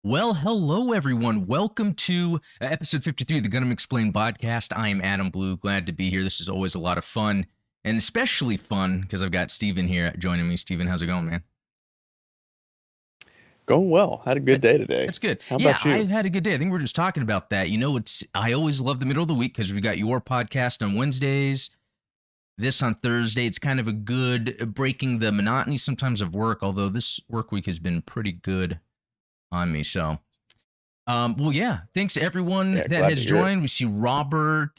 Well, hello everyone. Welcome to episode 53 of the Gundam Explained podcast. I am Adam Blue. Glad to be here. This is always a lot of fun, and especially fun because I've got Steven here joining me. Steven, how's it going, man? Going well. Had a good day today. That's good. How Yeah, about I've you? had a good day. I think we're just talking about that. I always love the middle of the week because we've got your podcast on Wednesdays, this on Thursday. It's kind of a good breaking the monotony sometimes of work, although this work week has been pretty good on me. So well, yeah. Thanks to everyone Yeah, that glad has to hear it. joined. We see Robert,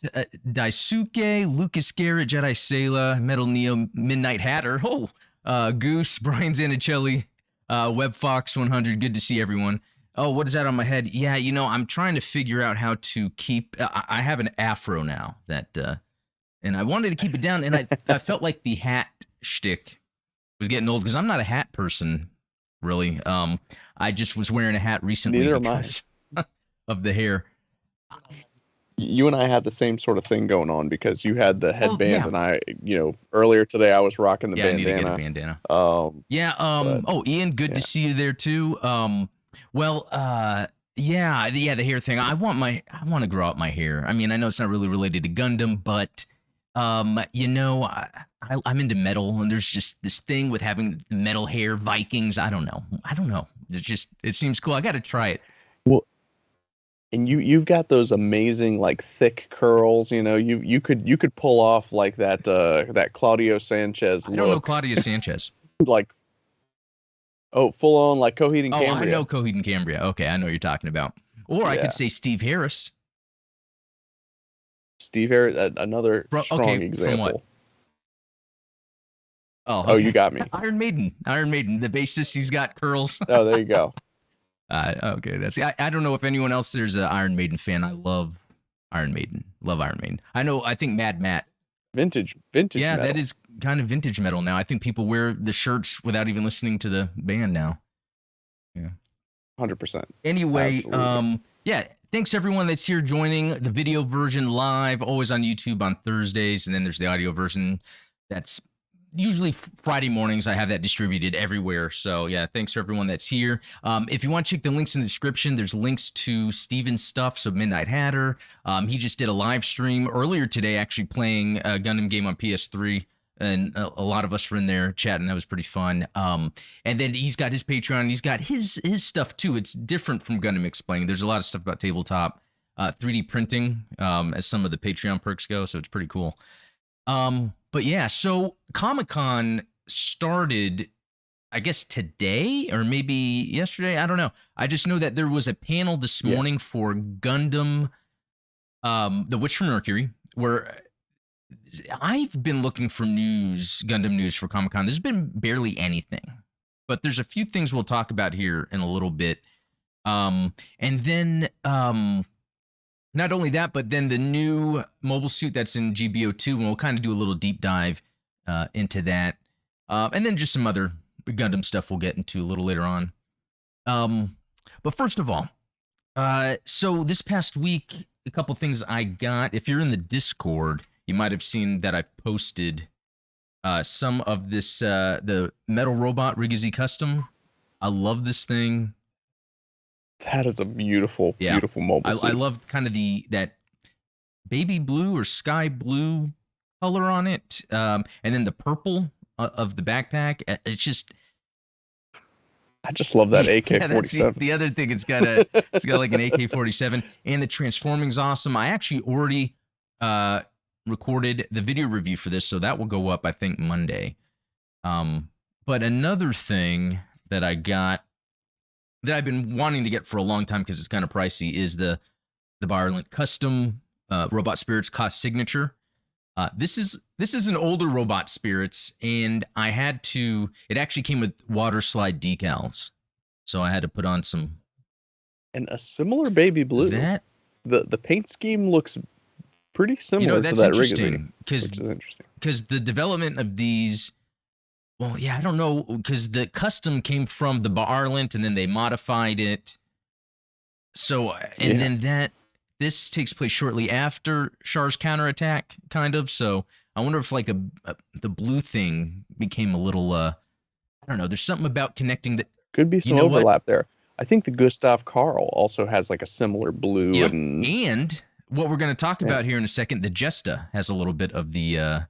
Daisuke, Lucas Garrett, Jedi Sayla, Metal Neo, Midnight Hatter, Goose, Brian Zanichelli, WebFox 100. Good to see everyone. Oh, what is that on my head? Yeah, I'm trying to figure out how to keep. I have an afro now and I wanted to keep it down, and I felt like the hat shtick was getting old because I'm not a hat person, really. I just was wearing a hat recently Neither am I. because of the hair. You and I had the same sort of thing going on because you had the Oh headband yeah, and earlier today I was rocking the yeah. I need to get a bandana. bandana. Um, Yeah. but Oh, Ian, good yeah, to see you there too. Well. Yeah. The hair thing. I want to grow out my hair. I mean, I know it's not really related to Gundam, but I'm into metal, and there's just this thing with having metal hair. Vikings. I don't know. It seems cool. I got to try it. well, and you've got those amazing like thick curls. You could pull off like that Claudio Sanchez I don't know look, Claudia Sanchez. like full on like Coheed and Oh, I know Cambria. Coheed and Cambria. Okay, I know what you're talking about. Or I could Yeah, say Steve Harris. Steve Harris, another strong From what? example. Oh, Oh, you okay. got me. Iron Maiden. Iron Maiden. The bassist, he's got curls. Oh, there you go. Okay, I don't know if anyone else there's an Iron Maiden fan. I love Iron Maiden. Love Iron Maiden. I think Mad Matt. Vintage Yeah, that metal. is kind of vintage metal now. I think people wear the shirts without even listening to the band now. Yeah. 100%. Anyway, Absolutely. yeah, thanks everyone that's here joining the video version live, always on YouTube on Thursdays, and then there's the audio version that's usually Friday mornings. I have that distributed everywhere. So yeah, thanks for everyone that's here. If you want to check the links in the description, there's links to Steven's stuff. So Midnight Hatter, he just did a live stream earlier today, actually playing a Gundam game on PS3. And a lot of us were in there chatting. That was pretty fun. And then he's got his Patreon. He's got his stuff too. It's different from Gundam Explained. There's a lot of stuff about tabletop, 3D printing, as some of the Patreon perks go. So it's pretty cool. But yeah, so Comic-Con started, I guess today or maybe yesterday. I don't know. I just know that there was a panel this Yeah. morning for Gundam, The Witch from Mercury, where I've been looking for Gundam news for Comic-Con. There's been barely anything, but there's a few things we'll talk about here in a little bit. And then not only that, but then the new mobile suit that's in GBO2, and we'll kind of do a little deep dive into that. And then just some other Gundam stuff we'll get into a little later on. But first of all, so this past week, a couple things I got. If you're in the Discord, you might have seen that I posted some of this, the Metal Robot Rigazi Custom. I love this thing. That is a beautiful, Yeah. beautiful mobile I suit. love kind of that baby blue or sky blue color on it, and then the purple of the backpack. It's just I just love that yeah. That's AK-47. the other thing. It's got like an AK-47, and the transforming's awesome. I actually already recorded the video review for this, so that will go up I think Monday. But another thing that I got that I've been wanting to get for a long time because it's kind of pricey is the Ireland custom Robot Spirits cost signature. This is an older Robot Spirits, and I had to. It actually came with water slide decals, so I had to put on some And a similar baby blue. that. The paint scheme looks pretty similar to That's that Rigazi, interesting which is interesting. because the development of these. Well, yeah, I don't know because the custom came from the Barlent, and then they modified it. So, and Yeah. then this takes place shortly after Char's counterattack, kind of. So I wonder if like the blue thing became a little I don't know. There's something about connecting that. Could be You some know what? overlap there. I think the Gustav Karl also has like a similar blue Yep. and And what we're going to talk Yeah. about here in a second, the Jesta has a little bit of the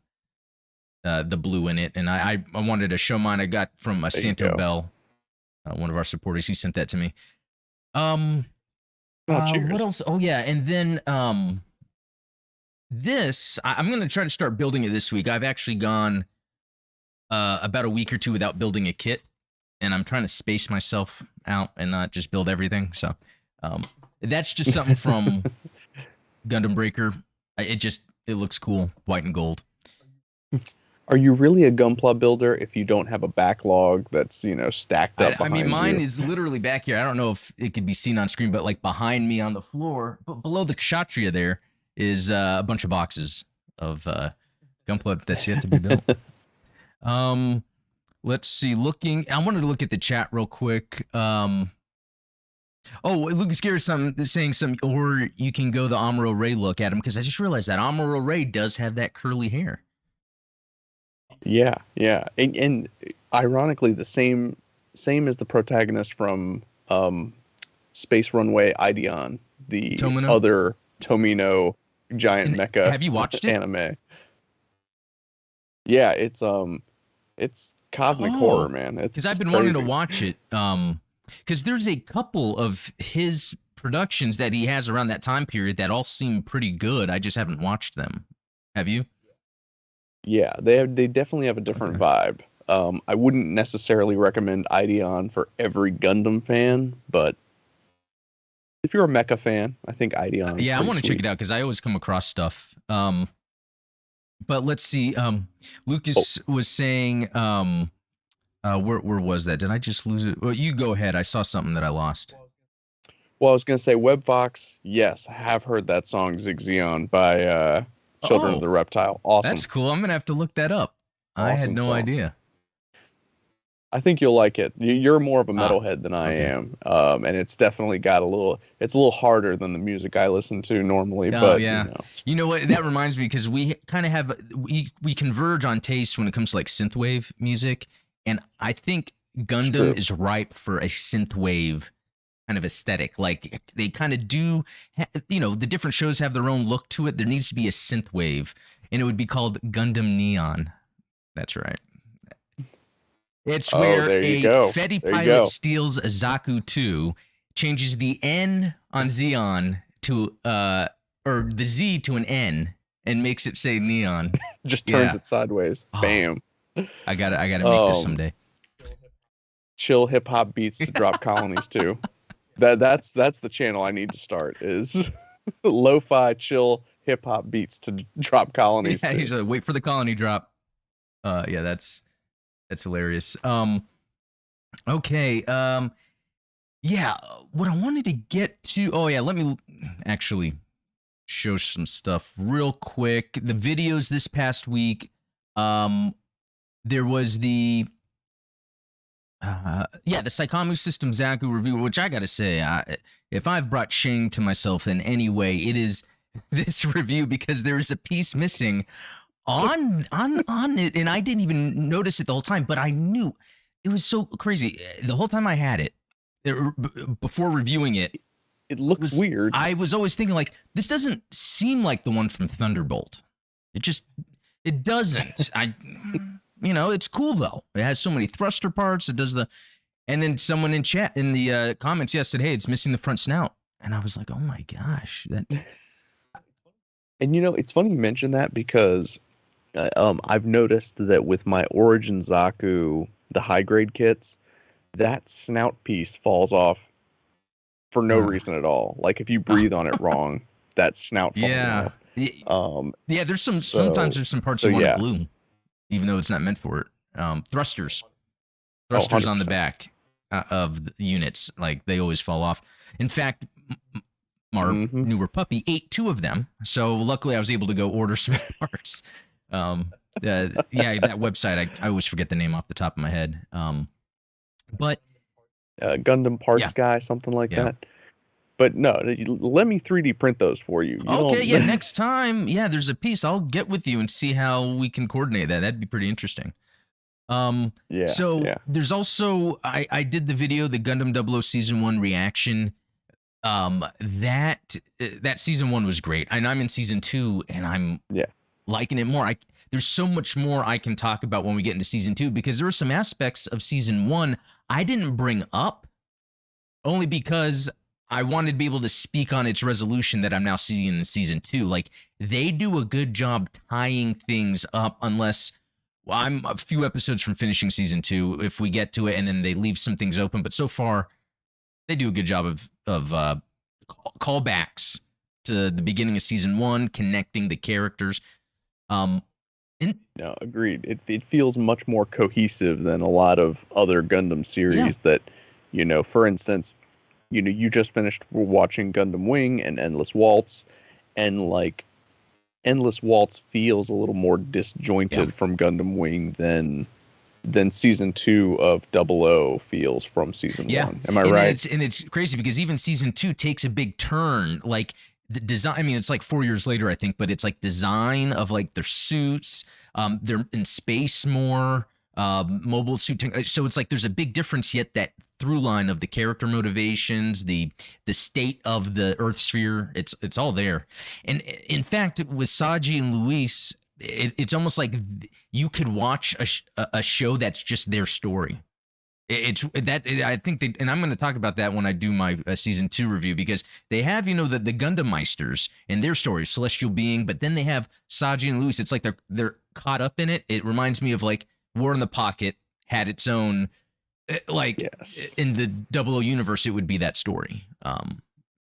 blue in it, and I wanted to show mine. I got from There you Santo go. Bell, one of our supporters. He sent that to me. Cheers. What else? Oh yeah, and then this I'm going to try to start building it this week. I've actually gone about a week or two without building a kit, and I'm trying to space myself out and not just build everything. So that's just something from Gundam Breaker. It looks cool, white and gold. Are you really a Gunpla builder if you don't have a backlog that's, stacked up I mean, behind mine you? is literally back here. I don't know if it could be seen on screen, but like behind me on the floor, but below the Kshatriya there is a bunch of boxes of Gunpla that's yet to be built. Let's see. I wanted to look at the chat real quick. Oh, Lucas Gear is saying some, or you can go the Amuro Ray look at him, because I just realized that Amuro Ray does have that curly hair. Yeah. And ironically, the same as the protagonist from Space Runway Ideon, the Tomino? other Tomino giant mecha. Have you watched it? Anime. Yeah, it's cosmic horror, man. Because I've been wanting to watch it. Because there's a couple of his productions that he has around that time period that all seem pretty good. I just haven't watched them. Have you? Yeah, they definitely have a different vibe. I wouldn't necessarily recommend Ideon for every Gundam fan, but if you're a mecha fan, I think Ideon. Yeah, I want to check it out because I always come across stuff. But let's see. Lucas was saying, where was that? Did I just lose it? Well, you go ahead. I saw something that I lost. Well, I was gonna say WebFox. Yes, I have heard that song "Zigzion" by Children of the Reptile. Awesome. That's cool. I'm gonna have to look that up. Awesome I had no song. idea. I think you'll like it. You're more of a metalhead than I am, and it's definitely got it's a little harder than the music I listen to normally. But yeah, you know what? That reminds me, because we kind of have we converge on taste when it comes to like synthwave music, and I think Gundam is ripe for a synthwave kind of aesthetic. Like they kind of do, the different shows have their own look to it. There needs to be a synthwave, and it would be called Gundam Neon. That's right. It's where a Fetty pilot steals a Zaku 2, changes the N on Xeon to or the Z to an N, and makes it say neon. Just turns it sideways. Bam. I gotta make this someday. Chill hip hop beats to drop colonies too. That's the channel I need to start, is lo-fi chill hip hop beats to drop colonies. Yeah, he's like, wait for the colony drop. Yeah, that's hilarious. Okay. Yeah, what I wanted to get to. Oh yeah, let me actually show some stuff real quick. The videos this past week. There was the Saikamu System Zaku review, which I gotta say, if I've brought shame to myself in any way, it is this review, because there is a piece missing on it, and I didn't even notice it the whole time, but I knew. It was so crazy. The whole time I had it, before reviewing it, it looks weird. I was always thinking, like, this doesn't seem like the one from Thunderbolt. It doesn't. It's cool though. It has so many thruster parts. It does and then someone in chat in the comments, said, hey, it's missing the front snout. And I was like, oh my gosh. And it's funny you mention that, because I've noticed that with my Origin Zaku, the high grade kits, that snout piece falls off for no reason at all. Like if you breathe on it wrong, that snout falls off. There's sometimes there's some parts you want to glue, even though it's not meant for it. Thrusters on the back of the units, like they always fall off. In fact, our newer puppy ate 2 of them, so luckily I was able to go order some parts. That website, I always forget the name off the top of my head. But Gundam Parts Guy, something like that. But no, let me 3D print those for you. Next time, there's a piece. I'll get with you and see how we can coordinate that. That'd be pretty interesting. Yeah, So yeah. there's also I did the video, the Gundam 00 season 1 reaction. That season 1 was great. And I'm in season 2 and I'm Yeah. liking it more. There's so much more I can talk about when we get into season 2 because there were some aspects of season 1 I didn't bring up only because I wanted to be able to speak on its resolution that I'm now seeing in season 2. Like they do a good job tying things up unless well, I'm a few episodes from finishing season 2 if we get to it and then they leave some things open, but so far they do a good job of callbacks to the beginning of season 1, connecting the characters. No, agreed. It feels much more cohesive than a lot of other Gundam series that, for instance, you just finished watching Gundam Wing and Endless Waltz, and like Endless Waltz feels a little more disjointed from Gundam Wing than season 2 of 00 feels from season 1. Am I right? It's crazy because even season 2 takes a big turn. Like the design, I mean, it's like 4 years later, I think, but it's like design of like their suits. They're in space more, mobile suit. So it's like there's a big difference, yet that through line of the character motivations, the state of the Earth sphere, it's all there. And in fact, with Saji and Luis, it's almost like you could watch a show that's just their story. It's that I think they, and I'm going to talk about that when I do my season 2 review because they have the Gundam Meisters and their stories, Celestial Being, but then they have Saji and Luis. It's like they're caught up in it. It reminds me of like War in the Pocket had its own like in the 00 universe. It would be that story.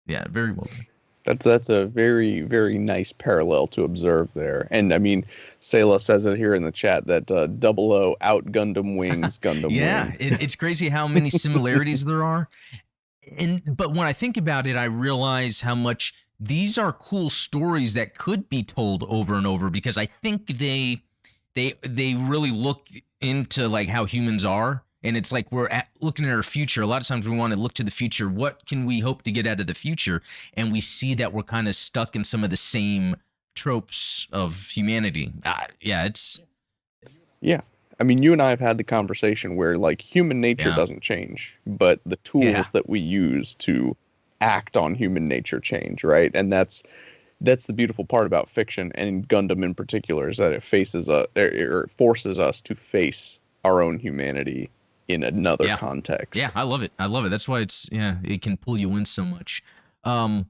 Yeah, very well done. That's a very, very nice parallel to observe there. And I mean, Sayla says it here in the chat that 00 out Gundam Wings Gundam Wing. Yeah, it's crazy how many similarities there are. But when I think about it, I realize how much these are cool stories that could be told over and over because I think they really look into like how humans are. And it's like looking at our future. A lot of times we want to look to the future. What can we hope to get out of the future? And we see that we're kind of stuck in some of the same tropes of humanity. Yeah. I mean, you and I have had the conversation where like human nature doesn't change, but the tools that we use to act on human nature change, right? And that's the beautiful part about fiction and Gundam in particular is that it forces us to face our own humanity in another context. Yeah, I love it. That's why it can pull you in so much. All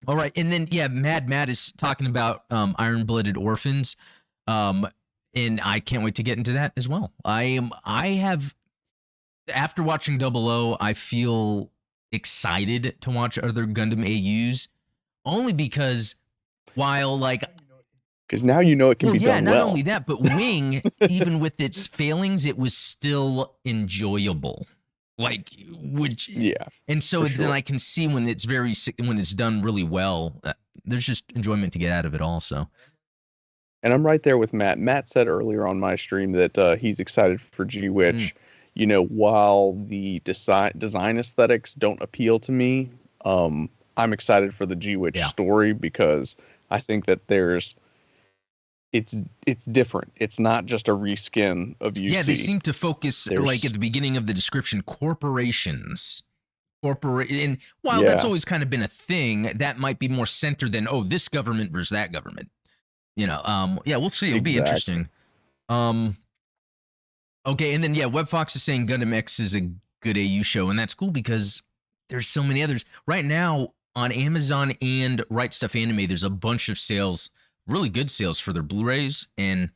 right, and then Matt is talking about Iron-Blooded Orphans, and I can't wait to get into that as well. After watching 00, I feel excited to watch other Gundam AUs, only because while like. Because now it can be done well. Not only that, but Wing, even with its failings, it was still enjoyable. And so then I can see when it's done really well, there's just enjoyment to get out of it also. And I'm right there with Matt. Matt said earlier on my stream that he's excited for G-Witch. While the design aesthetics don't appeal to me, I'm excited for the G-Witch story because I think that it's different. It's not just a reskin of UC. Yeah, they seem to focus like at the beginning of the description, corporations. And while that's always kind of been a thing, that might be more centered than this government versus that government. We'll see. It'll be interesting. Okay, and then WebFox is saying Gundam X is a good AU show, and that's cool because there's so many others. Right now on Amazon and Right Stuff Anime, there's a bunch of sales. Really good sales for their Blu-rays, and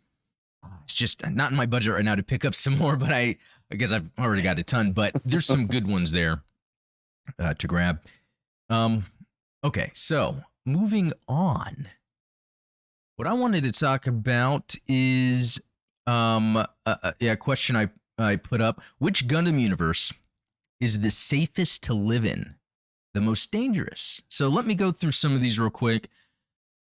it's just not in my budget right now to pick up some more, but I guess I've already got a ton, but there's some good ones there to grab. Okay, so moving on. What I wanted to talk about is a question I put up. Which Gundam universe is the safest to live in? The most dangerous? So let me go through some of these real quick.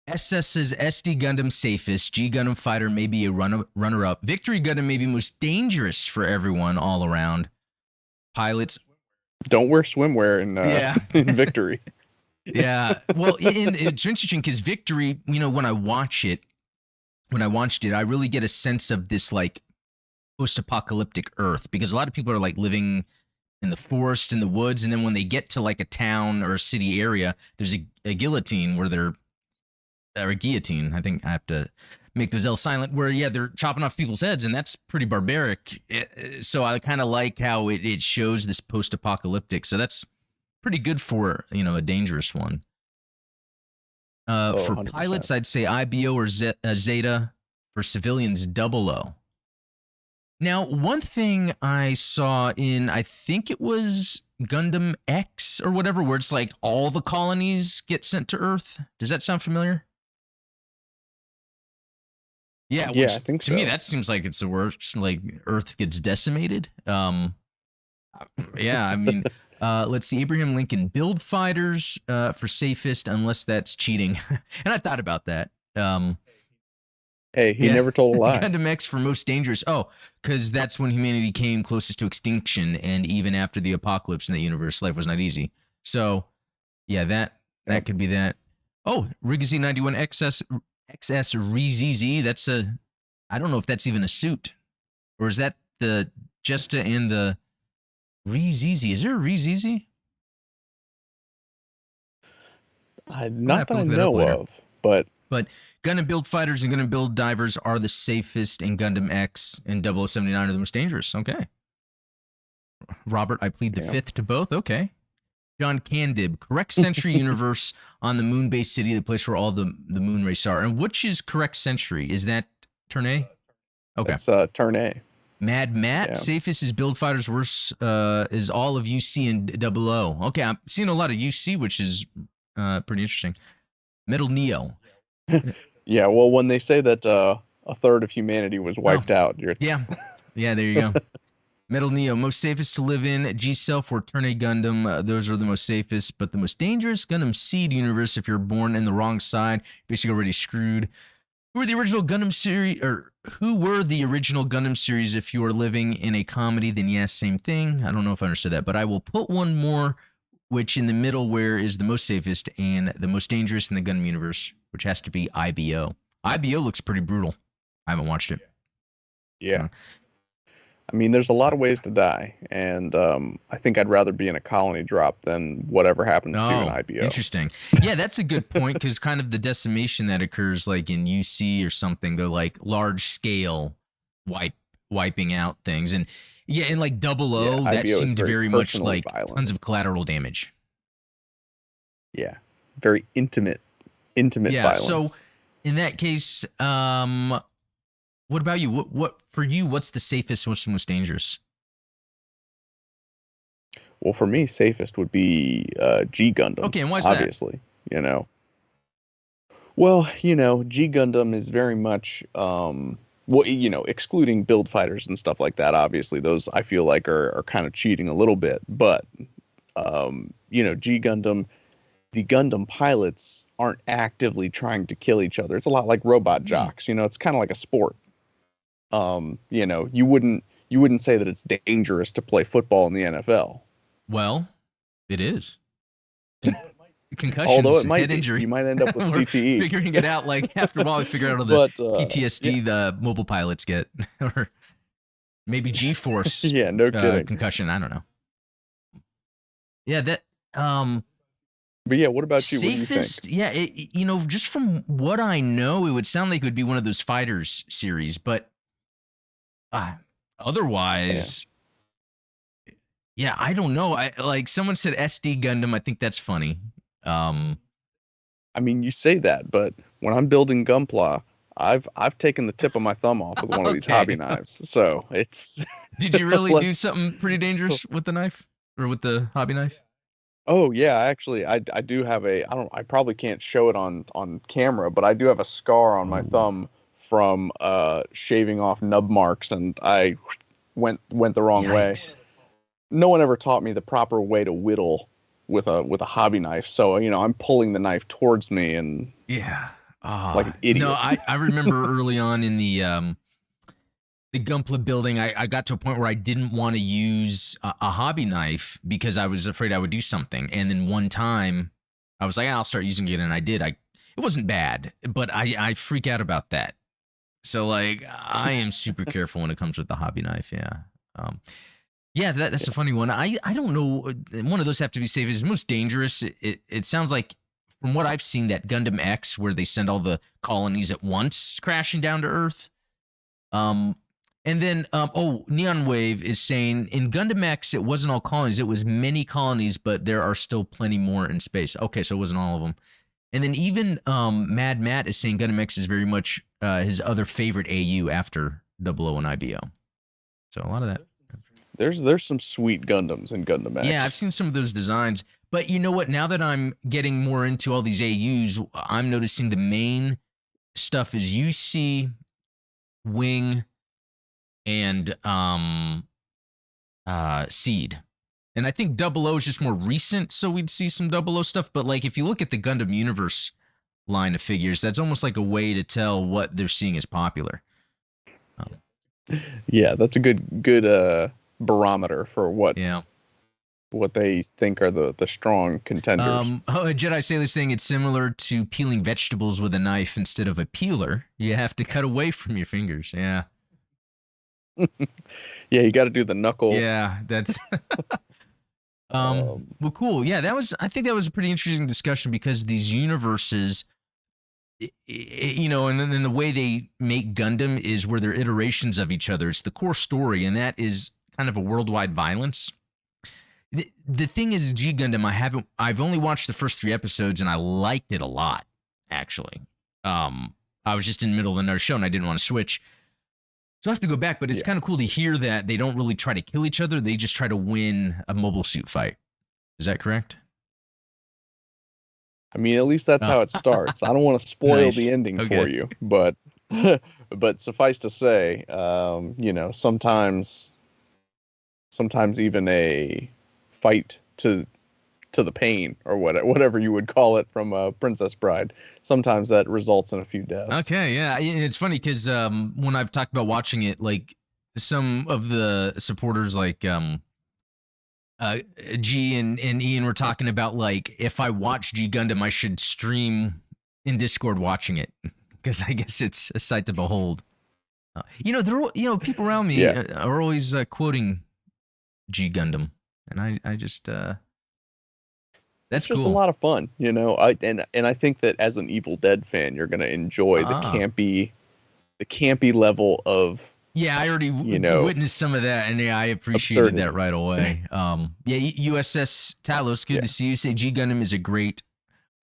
SS says SD Gundam safest, G Gundam Fighter may be a runner-up, Victory Gundam may be most dangerous for everyone all around. Pilots. Don't wear swimwear in Victory. Well, it's interesting because Victory, when I watched it, I really get a sense of this like post-apocalyptic Earth, because a lot of people are like living in the forest, in the woods, and then when they get to like a town or a city area, there's a guillotine where they're or a guillotine. I think I have to make those L silent. Where they're chopping off people's heads, and that's pretty barbaric. So I kind of like how it shows this post-apocalyptic. So that's pretty good for a dangerous one. For 100%. pilots, I'd say IBO or Zeta. For civilians, 00. Now, one thing I saw in, I think it was Gundam X or whatever, where it's like all the colonies get sent to Earth. Does that sound familiar? Yeah, Yeah, I think to me that seems like it's the worst. Like Earth gets decimated. Yeah, I mean, let's see, Abraham Lincoln, build fighters for safest, unless that's cheating. And I thought about that. Hey, he never told a lie. Gundam X for most dangerous. Oh, because that's when humanity came closest to extinction, and even after the apocalypse in the universe, life was not easy. So, yeah, that could be that. Oh, Rigazine 91 XS ReZZ. That's I don't know if that's even a suit, or is that the Jesta and the ReZZ? Is there a ReZZ? Not that I know of, but Gundam build fighters and Gundam build divers are the safest, and Gundam X and 0079 are the most dangerous. Okay. Robert, I plead the fifth to both. Okay. John Candib, correct century universe on the moon-based city, the place where all the moon race are. And which is correct century? Is that turn A? Okay. It's turn A. Mad Matt, safest is build fighters, worse is all of UC and 00. Okay, I'm seeing a lot of UC, which is pretty interesting. Metal Neo. Yeah, well, when they say that a third of humanity was wiped out, yeah, there you go. Metal Neo, most safest to live in. G-Self or Turn A Gundam, those are the most safest, but the most dangerous. Gundam Seed universe, if you're born in the wrong side, basically already screwed. Who were the original Gundam series, or who were the original Gundam series? If you are living in a comedy, then yes, same thing. I don't know if I understood that, but I will put one more, which in the middle, where is the most safest and the most dangerous in the Gundam universe, which has to be IBO. IBO looks pretty brutal. I haven't watched it. Yeah. I mean, there's a lot of ways to die, and I think I'd rather be in a colony drop than whatever happens to an IBO. Interesting. Yeah, that's a good point, because kind of the decimation that occurs like in UC or something, they're like large scale wiping out things. And yeah, and like 00, that seemed very much like tons of collateral damage. Yeah, very intimate violence. So in that case, what about you? What for you? What's the safest? What's the most dangerous? Well, for me, safest would be G Gundam. Okay, and why is obviously, that? Well, G Gundam is very much, excluding build fighters and stuff like that. Obviously, those I feel like are kind of cheating a little bit. But, G Gundam, the Gundam pilots aren't actively trying to kill each other. It's a lot like robot jocks. It's kind of like a sport. You wouldn't say that it's dangerous to play football in the NFL. Well, it is. Concussions, although it might head injury. You might end up with CTE. Figuring it out, like after a while, we figure out all the PTSD the mobile pilots get, or maybe G-force. Yeah, no kidding. Concussion. I don't know. Yeah, that. But yeah, what about you? Safest? What do you think? Yeah, just from what I know, it would sound like it would be one of those fighters series, but otherwise, yeah, I don't know. Like someone said SD Gundam. I think that's funny. I mean, you say that, but when I'm building Gunpla, I've taken the tip of my thumb off with one of these hobby knives. So it's. Did you really do something pretty dangerous with the knife or with the hobby knife? Oh yeah, actually, I do have I probably can't show it on camera, but I do have a scar on my thumb from shaving off nub marks, and I went the wrong way. No one ever taught me the proper way to whittle with a hobby knife, so I'm pulling the knife towards me and like an idiot. No, I remember early on in the Gunpla building, I got to a point where I didn't want to use a hobby knife because I was afraid I would do something. And then one time I was like, I'll start using it. And I did. It wasn't bad, but I freak out about that. So like I am super careful when it comes with the hobby knife. Yeah. Um, yeah, that's a funny one. I don't know. One of those have to be safe. Is most dangerous. It sounds like from what I've seen that Gundam X, where they send all the colonies at once crashing down to Earth. Um, and then Neon Wave is saying in Gundam X it wasn't all colonies. It was many colonies, but there are still plenty more in space. Okay, so it wasn't all of them. And then even Mad Matt is saying Gundam X is very much his other favorite AU after 00 and IBO. So a lot of that. There's some sweet Gundams in Gundam X. Yeah, I've seen some of those designs. But you know what? Now that I'm getting more into all these AUs, I'm noticing the main stuff is UC, Wing, and Seed. And I think 00 is just more recent, so we'd see some 00 stuff. But like if you look at the Gundam Universe line of figures, that's almost like a way to tell what they're seeing as popular. Yeah, that's a good barometer for what they think are the strong contenders. A Jedi Sailor saying it's similar to peeling vegetables with a knife instead of a peeler. You have to cut away from your fingers. Yeah. Yeah, you got to do the knuckle. Yeah, that's well, cool. Yeah, I think that was a pretty interesting discussion because these universes, you know, and then the way they make Gundam is where they're iterations of each other. It's the core story, and that is kind of a worldwide violence. The thing is, G Gundam, I've only watched the first 3 episodes, and I liked it a lot, actually. I was just in the middle of another show, and I didn't want to switch. So I have to go back, but it's kind of cool to hear that they don't really try to kill each other. They just try to win a mobile suit fight. Is that correct? I mean, at least that's how it starts. I don't want to spoil the ending for you, but suffice to say, you know, sometimes even a fight to the pain or whatever you would call it from Princess Bride, sometimes that results in a few deaths. Okay, yeah, it's funny because when I've talked about watching it, like some of the supporters, like G and Ian were talking about, like, if I watch G Gundam, I should stream in Discord watching it because I guess it's a sight to behold. You know, people around me are always quoting G Gundam, and I just that's just cool. A lot of fun, you know. And I think that as an Evil Dead fan, you're gonna enjoy the campy level of. Yeah, I already witnessed some of that, and I appreciated that right away. USS Talos, good to see you. Say G Gundam is a great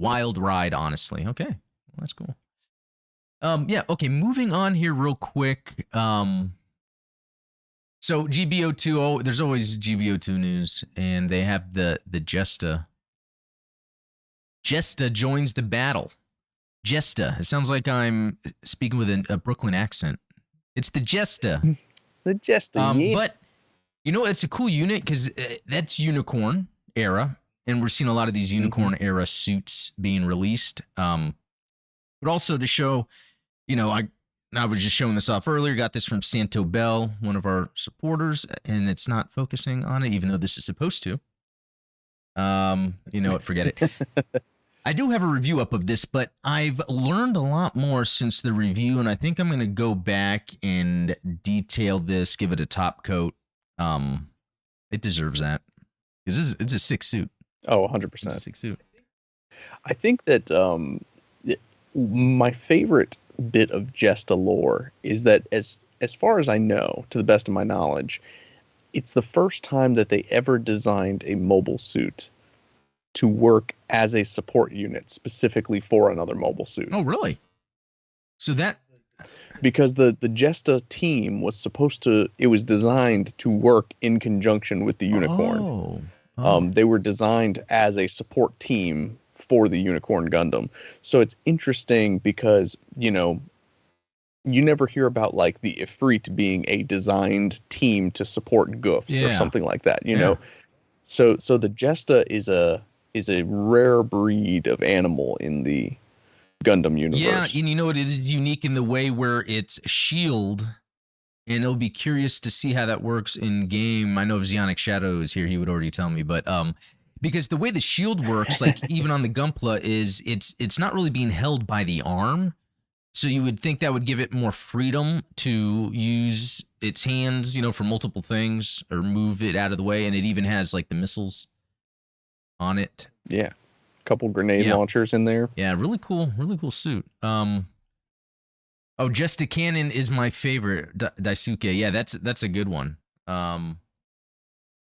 wild ride, honestly. Okay, well, that's cool. Okay, moving on here real quick. So GBO2, there's always GBO2 news, and they have the Jesta. Jesta joins the battle. Jesta. It sounds like I'm speaking with a Brooklyn accent. It's the Jesta. The Jesta, But, you know, it's a cool unit because that's Unicorn era, and we're seeing a lot of these Unicorn era suits being released. But also to show, you know, I was just showing this off earlier, got this from Santo Bell, one of our supporters, and it's not focusing on it, even though this is supposed to. You know what, forget it. I do have a review up of this, but I've learned a lot more since the review, and I think I'm going to go back and detail this, give it a top coat. It deserves that. Because it's a sick suit. Oh, 100%. It's a sick suit. I think that my favorite bit of Jesta lore is that as far as I know, to the best of my knowledge, it's the first time that they ever designed a mobile suit to work as a support unit specifically for another mobile suit. Oh, really? So that... Because the Jesta team was it was designed to work in conjunction with the Unicorn. They were designed as a support team for the Unicorn Gundam. So it's interesting because, you know, you never hear about like the Ifrit being a designed team to support Goofs or something like that, you know? So the Jesta is a rare breed of animal in the Gundam universe. Yeah, and you know it is unique in the way where it's shield, and it'll be curious to see how that works in game. I know if Zionic Shadow is here, he would already tell me, but because the way the shield works, like even on the Gunpla, is it's not really being held by the arm. So you would think that would give it more freedom to use its hands, for multiple things or move it out of the way. And it even has like the missiles on it. Yeah. A couple grenade launchers in there. Yeah, really cool suit. Oh, Jesta Cannon is my favorite. Daisuke. Yeah, that's a good one.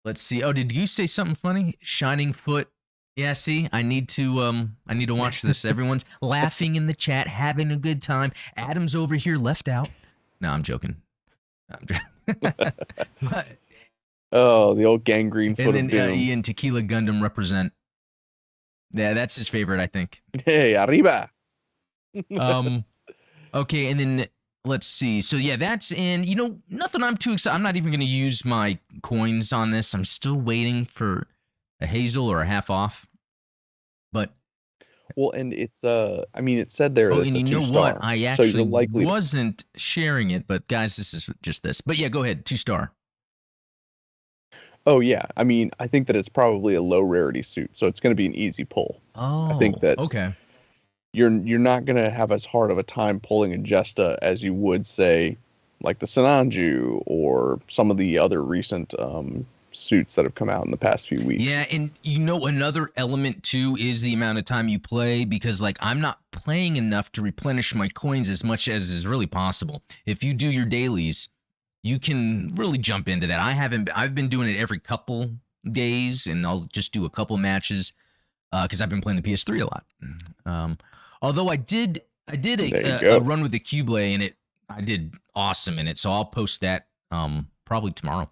Let's see. Oh, did you say something funny? Shining Foot. Yeah, see, I need to watch this. Everyone's laughing in the chat, having a good time. Adam's over here left out. No, I'm joking. But, oh, the old gangrene foot and of doom. then Ian, Tequila Gundam represent. Yeah, that's his favorite, I think. Hey, arriba. Okay, and then let's see. So yeah, that's in. Nothing I'm too excited. I'm not even going to use my coins on this. I'm still waiting for a Hazel or a half off. But well, and it's I mean, it said there. Oh, that's and a you know 2-star, what? I actually so you're likely wasn't sharing it, but guys, this is just this. But yeah, go ahead. 2-star. Oh yeah, I mean, I think that it's probably a low rarity suit, so it's going to be an easy pull. Oh, I think that okay. You're not going to have as hard of a time pulling a Jesta as you would say, like the Sinanju or some of the other recent suits that have come out in the past few weeks. Yeah, and another element too is the amount of time you play, because like I'm not playing enough to replenish my coins as much as is really possible. If you do your dailies, you can really jump into that. I've been doing it every couple days, and I'll just do a couple matches because I've been playing the PS3 a lot. Although I did a run with the Cublay, and I did awesome in it, so I'll post that probably tomorrow.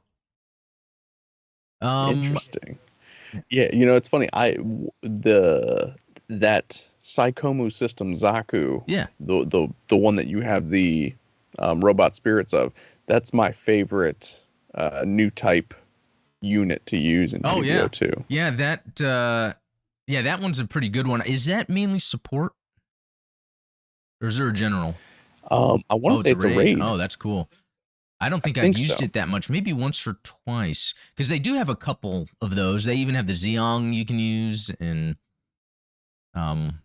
Interesting. Yeah, it's funny. That Saikomu system Zaku. Yeah. The one that you have the robot spirits of. That's my favorite new type unit to use in GBO 2. Yeah, that one's a pretty good one. Is that mainly support, or is there a general? I want to say it's a raid. Oh, that's cool. I don't think I've used it that much. Maybe once or twice, because they do have a couple of those. They even have the Zeong you can use, and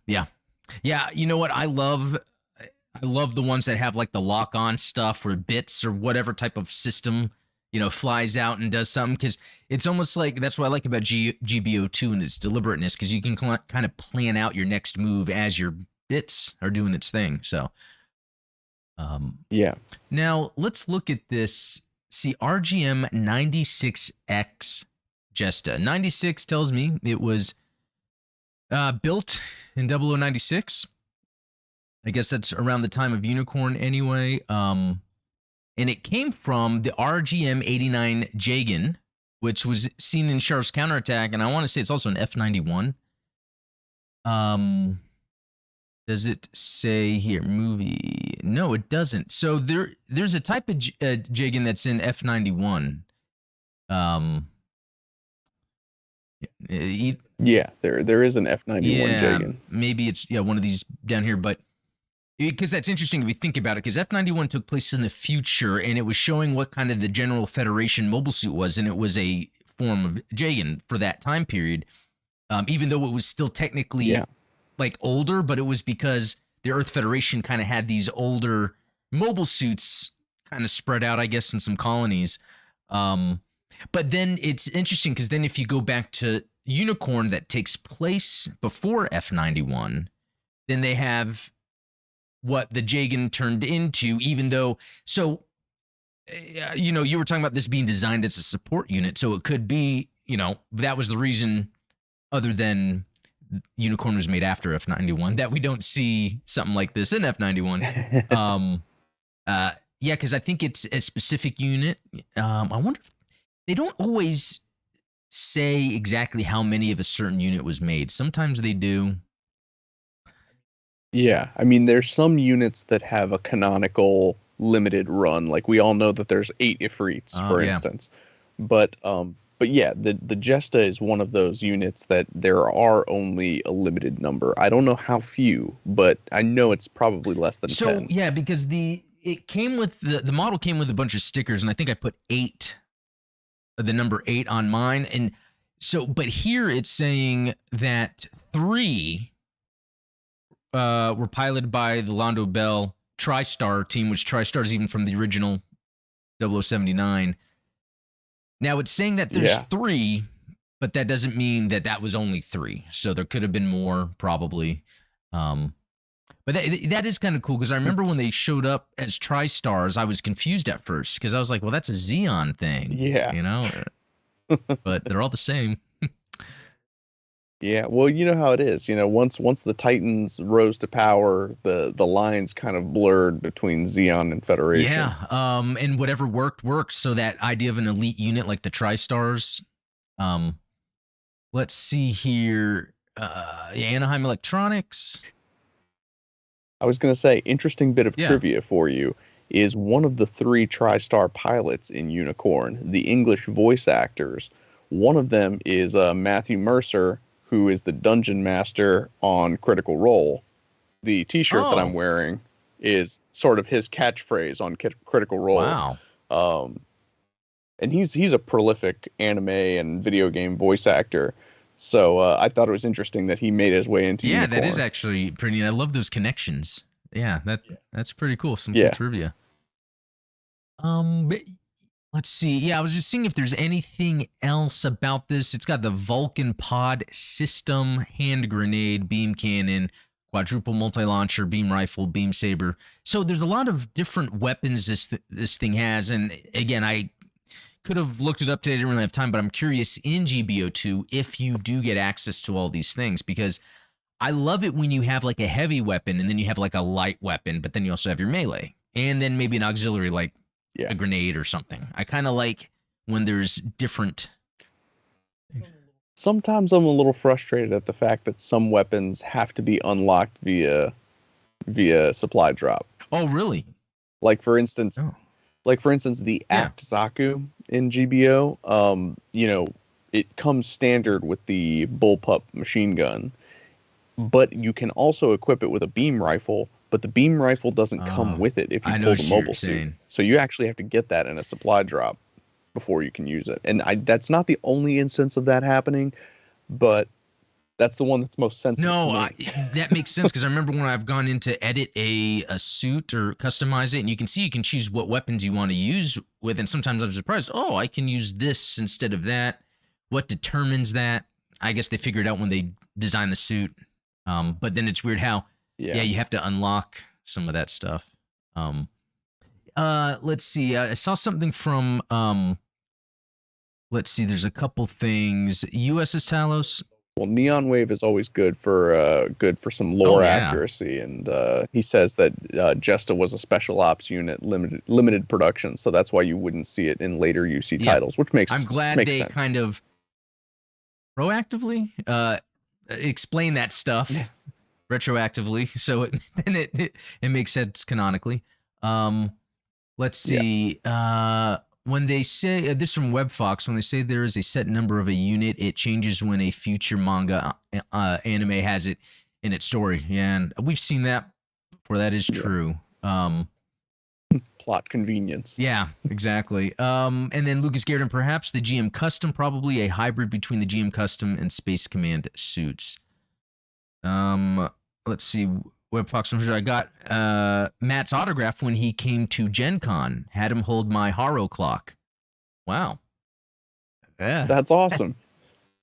yeah. You know what? I love the ones that have like the lock-on stuff or bits or whatever type of system, flies out and does something, because it's almost like that's what I like about GBO2 and its deliberateness, because you can kind of plan out your next move as your bits are doing its thing. So. Yeah. Now let's look at this. See, RGM 96X Jesta. 96 tells me it was built in 0096. I guess that's around the time of Unicorn anyway. And it came from the RGM 89 Jagan, which was seen in Shar's Counterattack, and I want to say it's also an F91. Does it say here movie? No, it doesn't. So there's a type of Jagan that's in F91. Yeah, there is an F91 Jagan. Maybe it's one of these down here, but because that's interesting if we think about it, because F91 took place in the future, and it was showing what kind of the General Federation mobile suit was, and it was a form of Jagan for that time period, even though it was still technically like older, but it was because the Earth Federation kind of had these older mobile suits kind of spread out, I guess, in some colonies. But then it's interesting because then if you go back to Unicorn that takes place before F91, then they have what the Jagan turned into, even though, so, you were talking about this being designed as a support unit. So it could be, that was the reason, other than Unicorn was made after F91, that we don't see something like this in F91. Because I think it's a specific unit. I wonder if they don't always say exactly how many of a certain unit was made. Sometimes they do. Yeah, I mean, there's some units that have a canonical limited run. Like we all know that there's 8 Ifrits, for instance. But yeah, the Jesta is one of those units that there are only a limited number. I don't know how few, but I know it's probably less than 10. So yeah, because it came with the model came with a bunch of stickers, and I think I put 8, the number 8 on mine. And so, but here it's saying that 3 were piloted by the Londo Bell Tri-Star team, which Tri-Star is even from the original 0079. Now it's saying that there's 3, but that doesn't mean that that was only 3. So there could have been more, probably. But that is kind of cool, because I remember when they showed up as Tri-Stars, I was confused at first, because I was like, well, that's a Xeon thing. Yeah. You know? But they're all the same. Yeah, well, you know how it is. You know, once the Titans rose to power, the lines kind of blurred between Xeon and Federation. Yeah, and whatever worked. So that idea of an elite unit like the Tri-Stars. Let's see here. Anaheim Electronics. I was going to say, interesting bit of trivia for you is one of the 3 Tri-Star pilots in Unicorn, the English voice actors. One of them is Matthew Mercer, who is the Dungeon Master on Critical Role. The T-shirt that I'm wearing is sort of his catchphrase on Critical Role. Wow. And he's a prolific anime and video game voice actor. So I thought it was interesting that he made his way into Unicorn. That is actually pretty neat. I love those connections. Yeah, that's pretty cool. Some cool trivia. But let's see. Yeah, I was just seeing if there's anything else about this. It's got the Vulcan pod system, hand grenade, beam cannon, quadruple multi-launcher, beam rifle, beam saber. So there's a lot of different weapons this thing has. And again, I could have looked it up today. I didn't really have time, but I'm curious in GBO2 if you do get access to all these things, because I love it when you have like a heavy weapon and then you have like a light weapon, but then you also have your melee and then maybe an auxiliary like a grenade or something. I kind of like when there's different. Sometimes I'm a little frustrated at the fact that some weapons have to be unlocked via supply drop. Oh, really? Like for instance, the Act Zaku in GBO, you know, it comes standard with the bullpup machine gun, but you can also equip it with a beam rifle, but the beam rifle doesn't come with it if you pull the mobile suit. So you actually have to get that in a supply drop before you can use it. And that's not the only instance of that happening, but that's the one that's most sensitive to me. That makes sense, because I remember when I've gone in to edit a suit or customize it, and you can see you can choose what weapons you want to use with, and sometimes I'm surprised, I can use this instead of that. What determines that? I guess they figured out when they designed the suit. But then it's weird how, you have to unlock some of that stuff. Let's see. I saw something from, let's see, there's a couple things. USS Talos. Well, Neon Wave is always good for some lore accuracy, and he says that Jesta was a special ops unit, limited production, so that's why you wouldn't see it in later UC titles, which makes I'm glad they sense. Kind of proactively explain that stuff retroactively, so it makes sense canonically. Let's see. When they say, this from WebFox, when they say there is a set number of a unit, it changes when a future manga anime has it in its story. Yeah, and we've seen that before. That is true. Plot convenience. Yeah, exactly. And then Lucas Garrett, perhaps the GM Custom, probably a hybrid between the GM Custom and Space Command suits. Let's see. WebFox, I got Matt's autograph when he came to Gen Con. Had him hold my Haro clock. Wow. Yeah. That's awesome.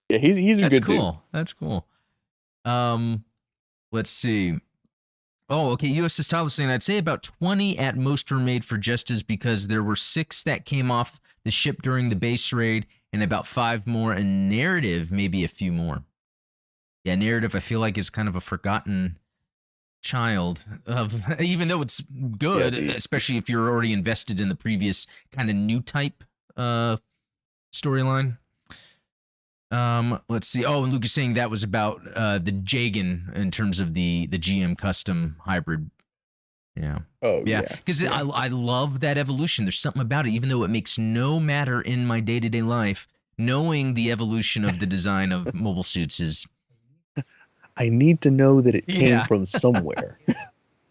Yeah, he's a good dude. That's cool. Let's see. Oh, okay. USS Tyler saying, I'd say about 20 at most were made for Jestas, because there were 6 that came off the ship during the base raid and about 5 more in narrative, maybe a few more. Yeah, narrative I feel like is kind of a forgotten child of, even though it's good, especially if you're already invested in the previous kind of new type storyline. Let's see. Oh, and Lucas saying that was about the Jagan in terms of the GM custom hybrid. Yeah. Oh, yeah. Because I love that evolution. There's something about it, even though it makes no matter in my day-to-day life, knowing the evolution of the design of mobile suits is. I need to know that it came from somewhere.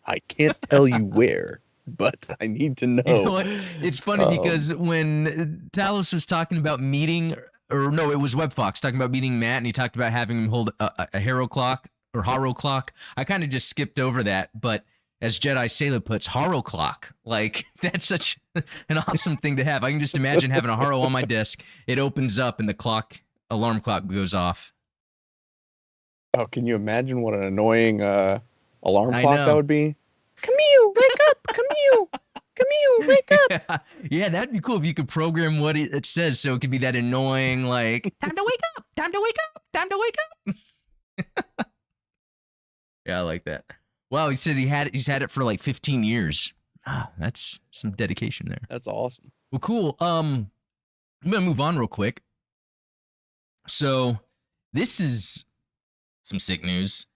I can't tell you where, but I need to know. You know what? It's funny because when Talos was talking about meeting, or no, it was WebFox talking about meeting Matt, and he talked about having him hold a Haro clock or Haro clock. I kind of just skipped over that, but as Jedi Sailor puts, Haro clock. Like, that's such an awesome thing to have. I can just imagine having a Haro on my desk. It opens up and the alarm clock goes off. Oh, can you imagine what an annoying alarm I clock know. that would be? Camille, wake up! Camille! Camille, wake up! Yeah, that'd be cool if you could program what it says so it could be that annoying, like, time to wake up, time to wake up, time to wake up. Yeah, I like that. Wow, he said he's had it for like 15 years. Ah, that's some dedication there. That's awesome. Well, cool. I'm gonna move on real quick. So this is some sick news.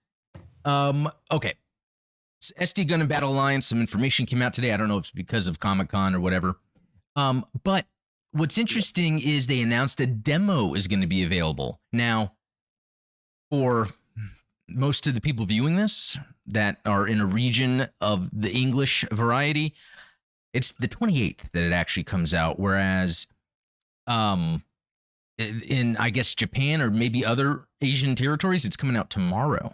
Okay. SD Gundam Battle Alliance, some information came out today. I don't know if it's because of Comic-Con or whatever. But what's interesting is they announced a demo is going to be available. Now, for most of the people viewing this that are in a region of the English variety, it's the 28th that it actually comes out, whereas in, I guess, Japan or maybe other Asian territories, it's coming out tomorrow.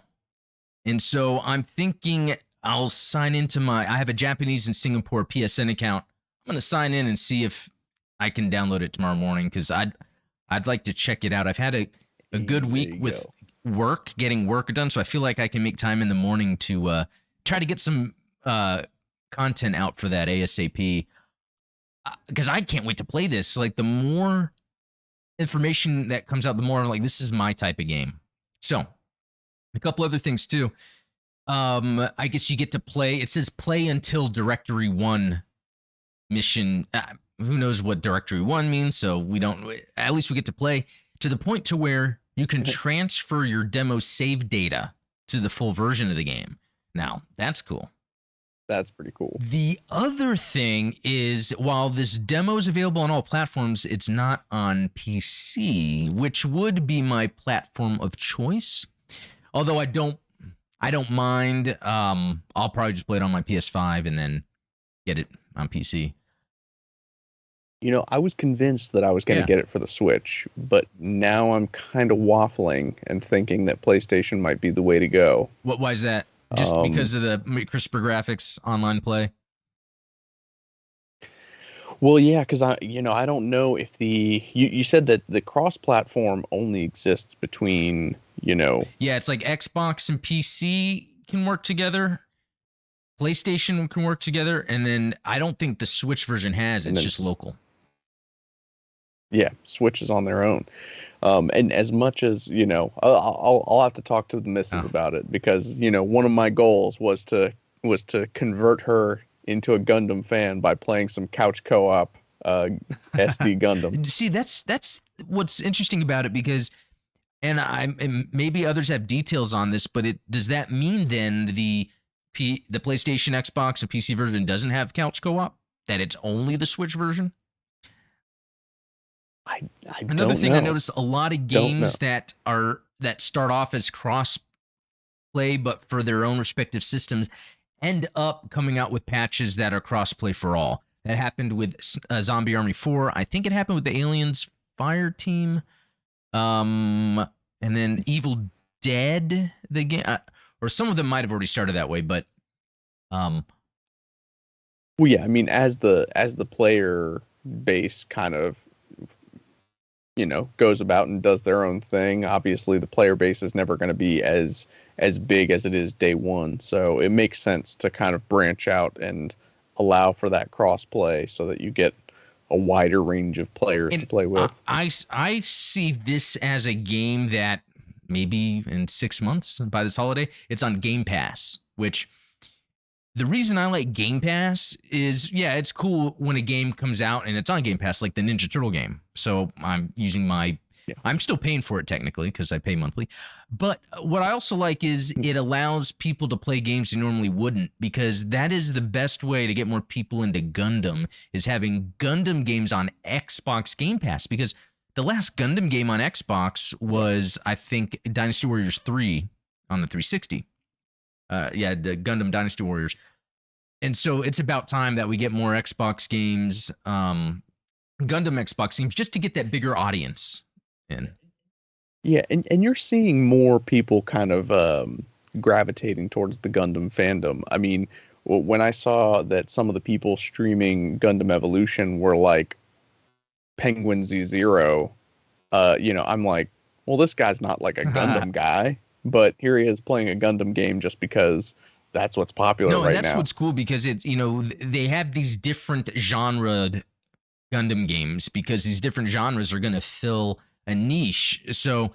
And so I'm thinking I'll sign into I have a Japanese and Singapore PSN account. I'm going to sign in and see if I can download it tomorrow morning, because I'd like to check it out. I've had a good week with work, getting work done, so I feel like I can make time in the morning to try to get some content out for that ASAP, because I can't wait to play this. Like, the more information that comes out, the more like, this is my type of game. So a couple other things too. I guess you get to play. It says play until Directory 1 mission. Who knows what Directory 1 means? So we don't. At least we get to play to the point to where you can transfer your demo save data to the full version of the game. Now, that's cool. That's pretty cool. The other thing is, while this demo is available on all platforms, it's not on PC, which would be my platform of choice. Although I don't mind. I'll probably just play it on my PS5 and then get it on PC. You know, I was convinced that I was going to get it for the Switch, but now I'm kind of waffling and thinking that PlayStation might be the way to go. Why is that? Just because of the crisper graphics, online play? Well, yeah, because I don't know if you said that the cross-platform only exists between, Yeah, it's like Xbox and PC can work together. PlayStation can work together, and then I don't think the Switch version has. It's just local. Yeah, Switch is on their own. And as much as, I'll have to talk to the missus about it, because, one of my goals was to convert her into a Gundam fan by playing some couch co-op SD Gundam. See, that's what's interesting about it, because, and maybe others have details on this, but does that mean then the PlayStation, Xbox, and PC version doesn't have couch co-op? That it's only the Switch version? Another thing I noticed, a lot of games that start off as cross play but for their own respective systems end up coming out with patches that are cross play for all. That happened with Zombie Army 4. I think it happened with the Aliens Fire Team, and then Evil Dead, the game, or some of them might have already started that way, but well, yeah, I mean, as the player base kind of goes about and does their own thing, obviously the player base is never going to be as big as it is day one. So it makes sense to kind of branch out and allow for that cross play so that you get a wider range of players to play with. I see this as a game that maybe in 6 months, by this holiday, it's on Game Pass, which the reason I like Game Pass is, yeah, it's cool when a game comes out and it's on Game Pass, like the Ninja Turtle game. So I'm using I'm still paying for it technically because I pay monthly. But what I also like is it allows people to play games they normally wouldn't, because that is the best way to get more people into Gundam, is having Gundam games on Xbox Game Pass. Because the last Gundam game on Xbox was, I think, Dynasty Warriors 3 on the 360. The Gundam Dynasty Warriors. And so it's about time that we get more Xbox games, Gundam Xbox games, just to get that bigger audience in. Yeah, and you're seeing more people kind of gravitating towards the Gundam fandom. I mean, when I saw that some of the people streaming Gundam Evolution were like Penguin Z0, I'm like, well, this guy's not like a Gundam guy, but here he is playing a Gundam game just because that's what's popular No, and right that's now. what's cool because it's, they have these different genre Gundam games because these different genres are going to fill a niche. So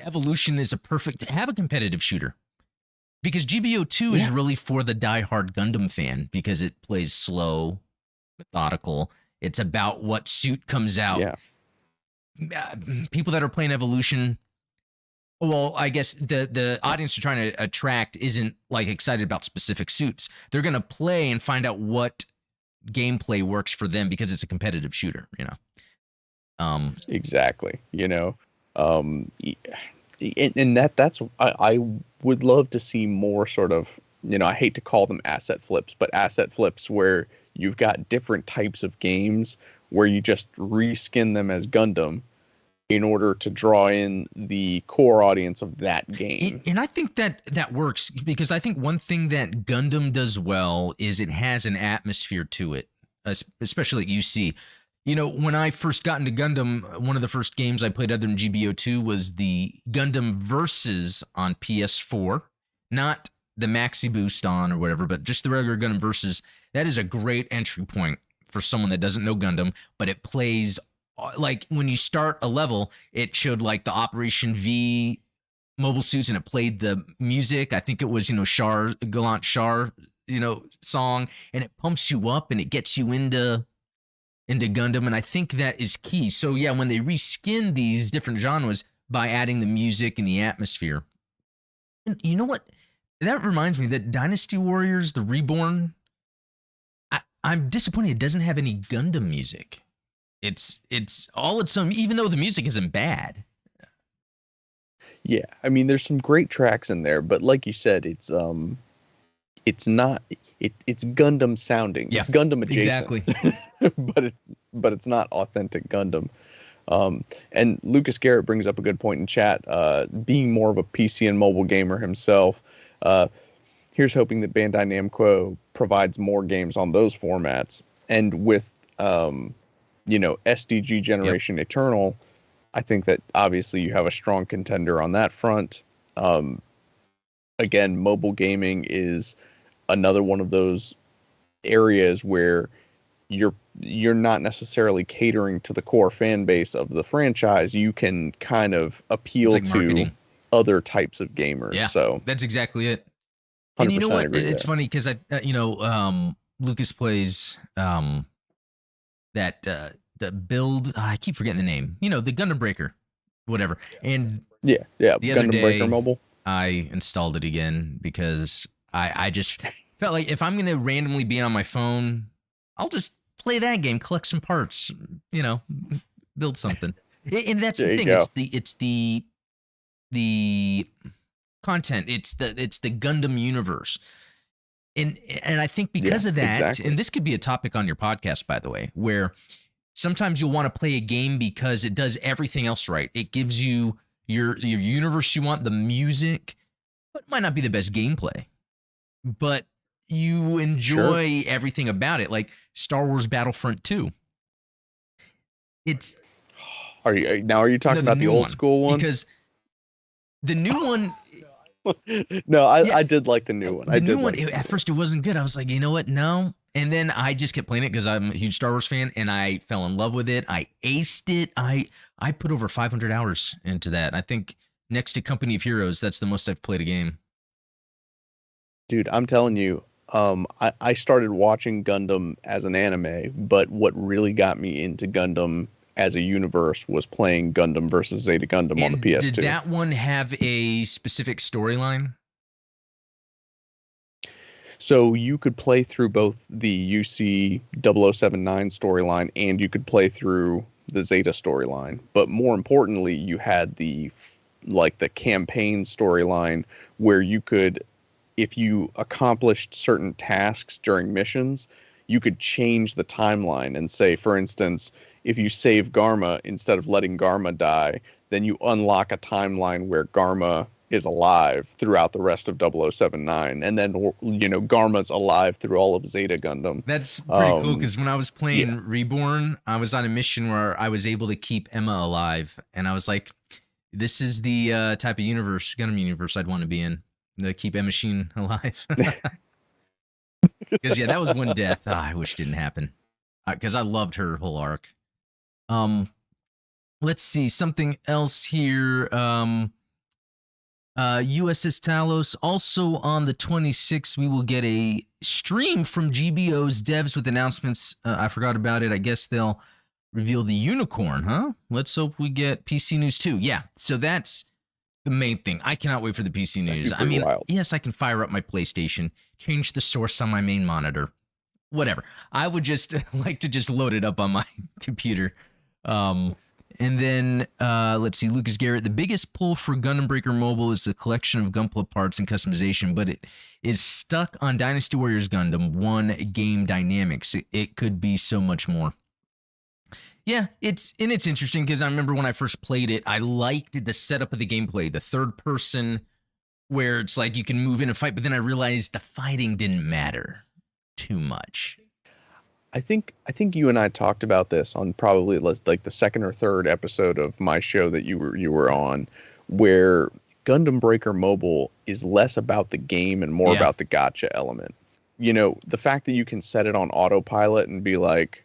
Evolution is a perfect have a competitive shooter because GBO2 is really for the diehard Gundam fan because it plays slow, methodical. It's about what suit comes out. Yeah. People that are playing Evolution, well, I guess the audience you're trying to attract isn't like excited about specific suits. They're going to play and find out what gameplay works for them because it's a competitive shooter, Exactly. And that's I would love to see more sort of, I hate to call them asset flips, but asset flips where you've got different types of games where you just reskin them as Gundam in order to draw in the core audience of that game. And I think that works because I think one thing that Gundam does well is it has an atmosphere to it, especially at UC. When I first got into Gundam, one of the first games I played other than GBO2 was the Gundam Versus on PS4, not the Maxi Boost on or whatever, but just the regular Gundam Versus. That is a great entry point for someone that doesn't know Gundam, but it plays like when you start a level, it showed like the Operation V mobile suits and it played the music. I think it was, Char, Gallant Char, song, and it pumps you up and it gets you into Gundam. And I think that is key. So yeah, when they reskin these different genres by adding the music and the atmosphere, and you know what? That reminds me that Dynasty Warriors, the Reborn, I'm disappointed it doesn't have any Gundam music. It's all its own, even though the music isn't bad. Yeah, I mean, there's some great tracks in there, but like you said, it's not it's Gundam sounding. Yeah, it's Gundam adjacent. Exactly. but it's not authentic Gundam. And Lucas Garrett brings up a good point in chat. Being more of a PC and mobile gamer himself, here's hoping that Bandai Namco provides more games on those formats. And with SDG Generation Eternal, I think that obviously you have a strong contender on that front. Again, mobile gaming is another one of those areas where you're not necessarily catering to the core fan base of the franchise. You can kind of appeal like to marketing. Other types of gamers. Yeah, so that's exactly it. And you know what? It's there. funny because Lucas plays that the build. I keep forgetting the name. The Gundam Breaker, whatever. And yeah, the Gundam other day, Breaker Mobile. I installed it again because I just felt like if I'm going to randomly be on my phone, I'll just play that game, collect some parts, build something. And that's the thing. It's the content. It's the Gundam universe. And I think because of that, exactly. And this could be a topic on your podcast, by the way, where sometimes you'll want to play a game because it does everything else right. It gives you your universe you want, the music, but it might not be the best gameplay. But you enjoy everything about it, like Star Wars Battlefront 2. Are you talking about the old school one? Because the new one. No, I did like the new one. The new one, at first it wasn't good. I was like, you know what? No. And then I just kept playing it because I'm a huge Star Wars fan, and I fell in love with it. I aced it. I put over 500 hours into that. I think next to Company of Heroes, that's the most I've played a game. Dude, I'm telling you, I started watching Gundam as an anime, but what really got me into Gundam as a universe was playing Gundam versus Zeta Gundam on the PS2. Did that one have a specific storyline? So you could play through both the UC 0079 storyline and you could play through the Zeta storyline. But more importantly, you had the campaign storyline where you could, if you accomplished certain tasks during missions, you could change the timeline and say, for instance, if you save Garma instead of letting Garma die, then you unlock a timeline where Garma is alive throughout the rest of 0079, and then Garma's alive through all of Zeta Gundam. That's pretty cool because when I was playing Yeah. Reborn, I was on a mission where I was able to keep Emma alive, and I was like, "This is the type of universe, Gundam universe, I'd want to be in. To keep Emma Sheen alive." Because that was one death I wish didn't happen. Because I loved her whole arc. Let's see something else here. USS Talos. Also on the 26th, we will get a stream from GBO's devs with announcements. I forgot about it. I guess they'll reveal the unicorn, huh? Let's hope we get PC news too. Yeah, so that's the main thing. I cannot wait for the PC news. I mean, wild. Yes, I can fire up my PlayStation, change the source on my main monitor, whatever. I would just like to just load it up on my computer. And then, let's see, Lucas Garrett, the biggest pull for Gundam Breaker Mobile is the collection of Gunpla parts and customization, but it is stuck on Dynasty Warriors Gundam 1 game dynamics. It could be so much more. Yeah, it's interesting because I remember when I first played it, I liked the setup of the gameplay, the third person where it's like you can move in and fight, but then I realized the fighting didn't matter too much. I think you and I talked about this on probably like the second or third episode of my show that you were on, where Gundam Breaker Mobile is less about the game and more about the gotcha element. The fact that you can set it on autopilot and be like,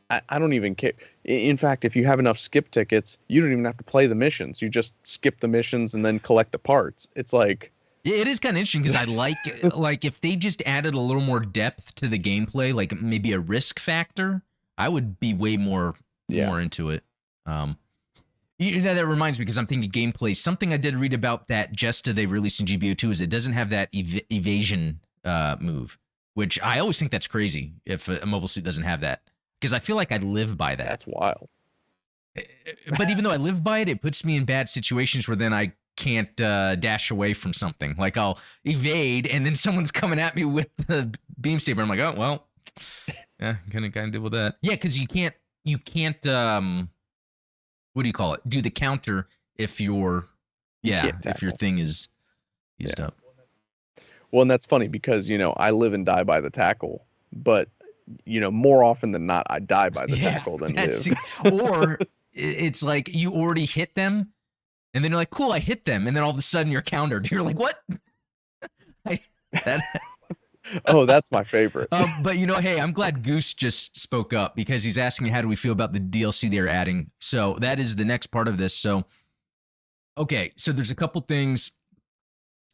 I don't even care. In fact, if you have enough skip tickets, you don't even have to play the missions. You just skip the missions and then collect the parts. It's like, yeah, it is kind of interesting because I like if they just added a little more depth to the gameplay, like maybe a risk factor, I would be way more into it. That reminds me because I'm thinking gameplay. Something I did read about that Jesta they released in GBO2 is it doesn't have that evasion move, which I always think that's crazy if a mobile suit doesn't have that because I feel like I live by that. That's wild. But even though I live by it, it puts me in bad situations where then I can't dash away from something. Like I'll evade and then someone's coming at me with the beam saber. I'm like, oh well, yeah, gonna kind of deal with that. Yeah, because you can't what do you call it? Do the counter if your thing is used up. Well, and that's funny because I live and die by the tackle, but more often than not, I die by the tackle than live. Or it's like you already hit them. And then you're like, cool, I hit them. And then all of a sudden you're countered. You're like, what? Oh, that's my favorite. But hey, I'm glad Goose just spoke up because he's asking how do we feel about the DLC they're adding. So that is the next part of this. So, okay, so there's a couple things.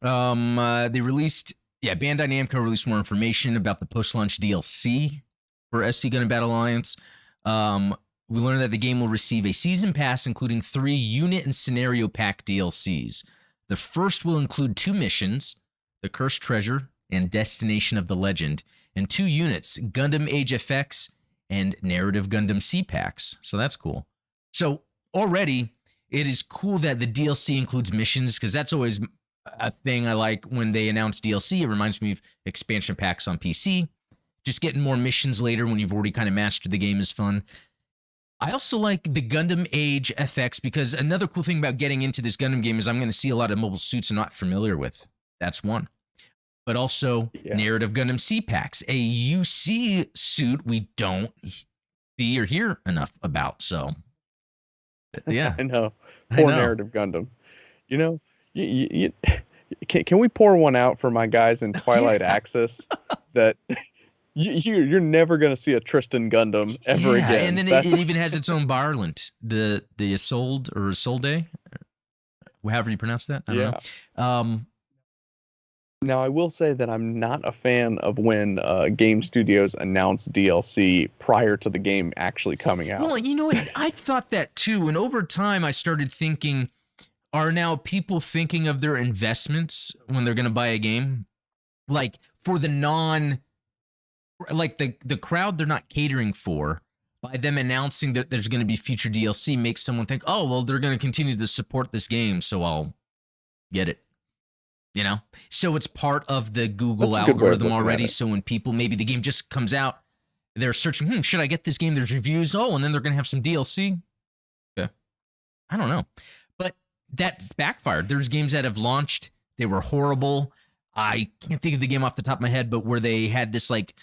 They released, Bandai Namco released more information about the post-launch DLC for SD Gundam Battle Alliance. We learned that the game will receive a season pass, including 3 unit and scenario pack DLCs. The first will include 2 missions, The Cursed Treasure and Destination of the Legend, and 2 units, Gundam Age FX and Narrative Gundam C packs. So that's cool. So already, it is cool that the DLC includes missions, because that's always a thing I like when they announce DLC. It reminds me of expansion packs on PC. Just getting more missions later when you've already kind of mastered the game is fun. I also like the Gundam Age FX because another cool thing about getting into this Gundam game is I'm going to see a lot of mobile suits I'm not familiar with. That's one. But also Narrative Gundam C packs, a UC suit we don't see or hear enough about. So, yeah. I know. Poor Narrative Gundam. Can we pour one out for my guys in Twilight Axis that... You're never going to see a Tristan Gundam ever again. And then it even has its own Barland, the Isolde or Isolde, however you pronounce that. I don't know. Now, I will say that I'm not a fan of when game studios announce DLC prior to the game actually coming out. Well, you know what? I've thought that too. And over time, I started thinking, are now people thinking of their investments when they're going to buy a game? Like for the the crowd they're not catering for, by them announcing that there's going to be future DLC makes someone think, oh, well, they're going to continue to support this game, so I'll get it. So it's part of the Google algorithm already. So when people, maybe the game just comes out, they're searching, should I get this game? There's reviews. Oh, and then they're going to have some DLC. Okay. I don't know. But that's backfired. There's games that have launched, they were horrible. I can't think of the game off the top of my head, but where they had this like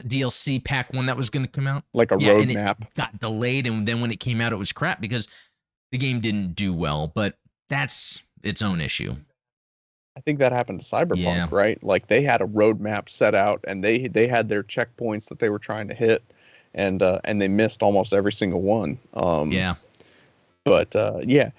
DLC pack one that was going to come out, like a and roadmap. it got delayed, and then when it came out, it was crap because the game didn't do well. But that's its own issue. I think that happened to Cyberpunk, Yeah. right? Like they had a roadmap set out, and they had their checkpoints that they were trying to hit, and they missed almost every single one. Yeah. But yeah,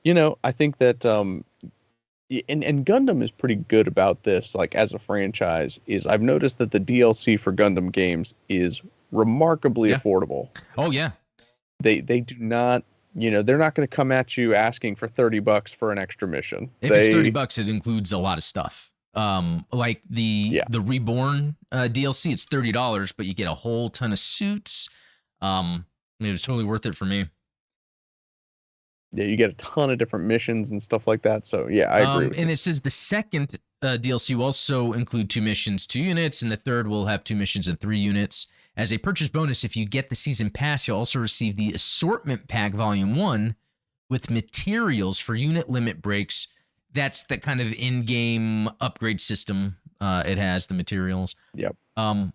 you know, I think that and Gundam is pretty good about this. Like as a franchise, is I've noticed that the DLC for Gundam games is remarkably affordable. Oh yeah. They do not, you know, they're not going to come at you asking for $30 for an extra mission. If it's $30, it includes a lot of stuff. Like the Reborn DLC, it's $30, but you get a whole ton of suits. It was totally worth it for me. Yeah, you get a ton of different missions and stuff like that. So yeah, I agree. And it says the second DLC will also include 2 missions, 2 units, and the third will have 2 missions and 3 units. As a purchase bonus, if you get the season pass, you'll also receive the Assortment Pack Volume 1 with materials for unit limit breaks. That's the kind of in-game upgrade system it has, the materials. Yep.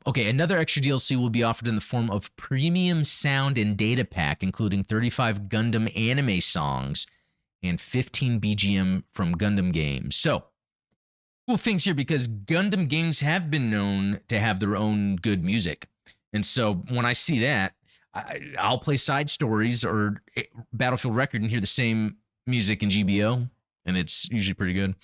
Okay, another extra DLC will be offered in the form of premium sound and data pack, including 35 Gundam anime songs and 15 BGM from Gundam games. So, cool things here because Gundam games have been known to have their own good music. And so when I see that, I'll play Side Stories or Battlefield Record and hear the same music in GBO, and it's usually pretty good.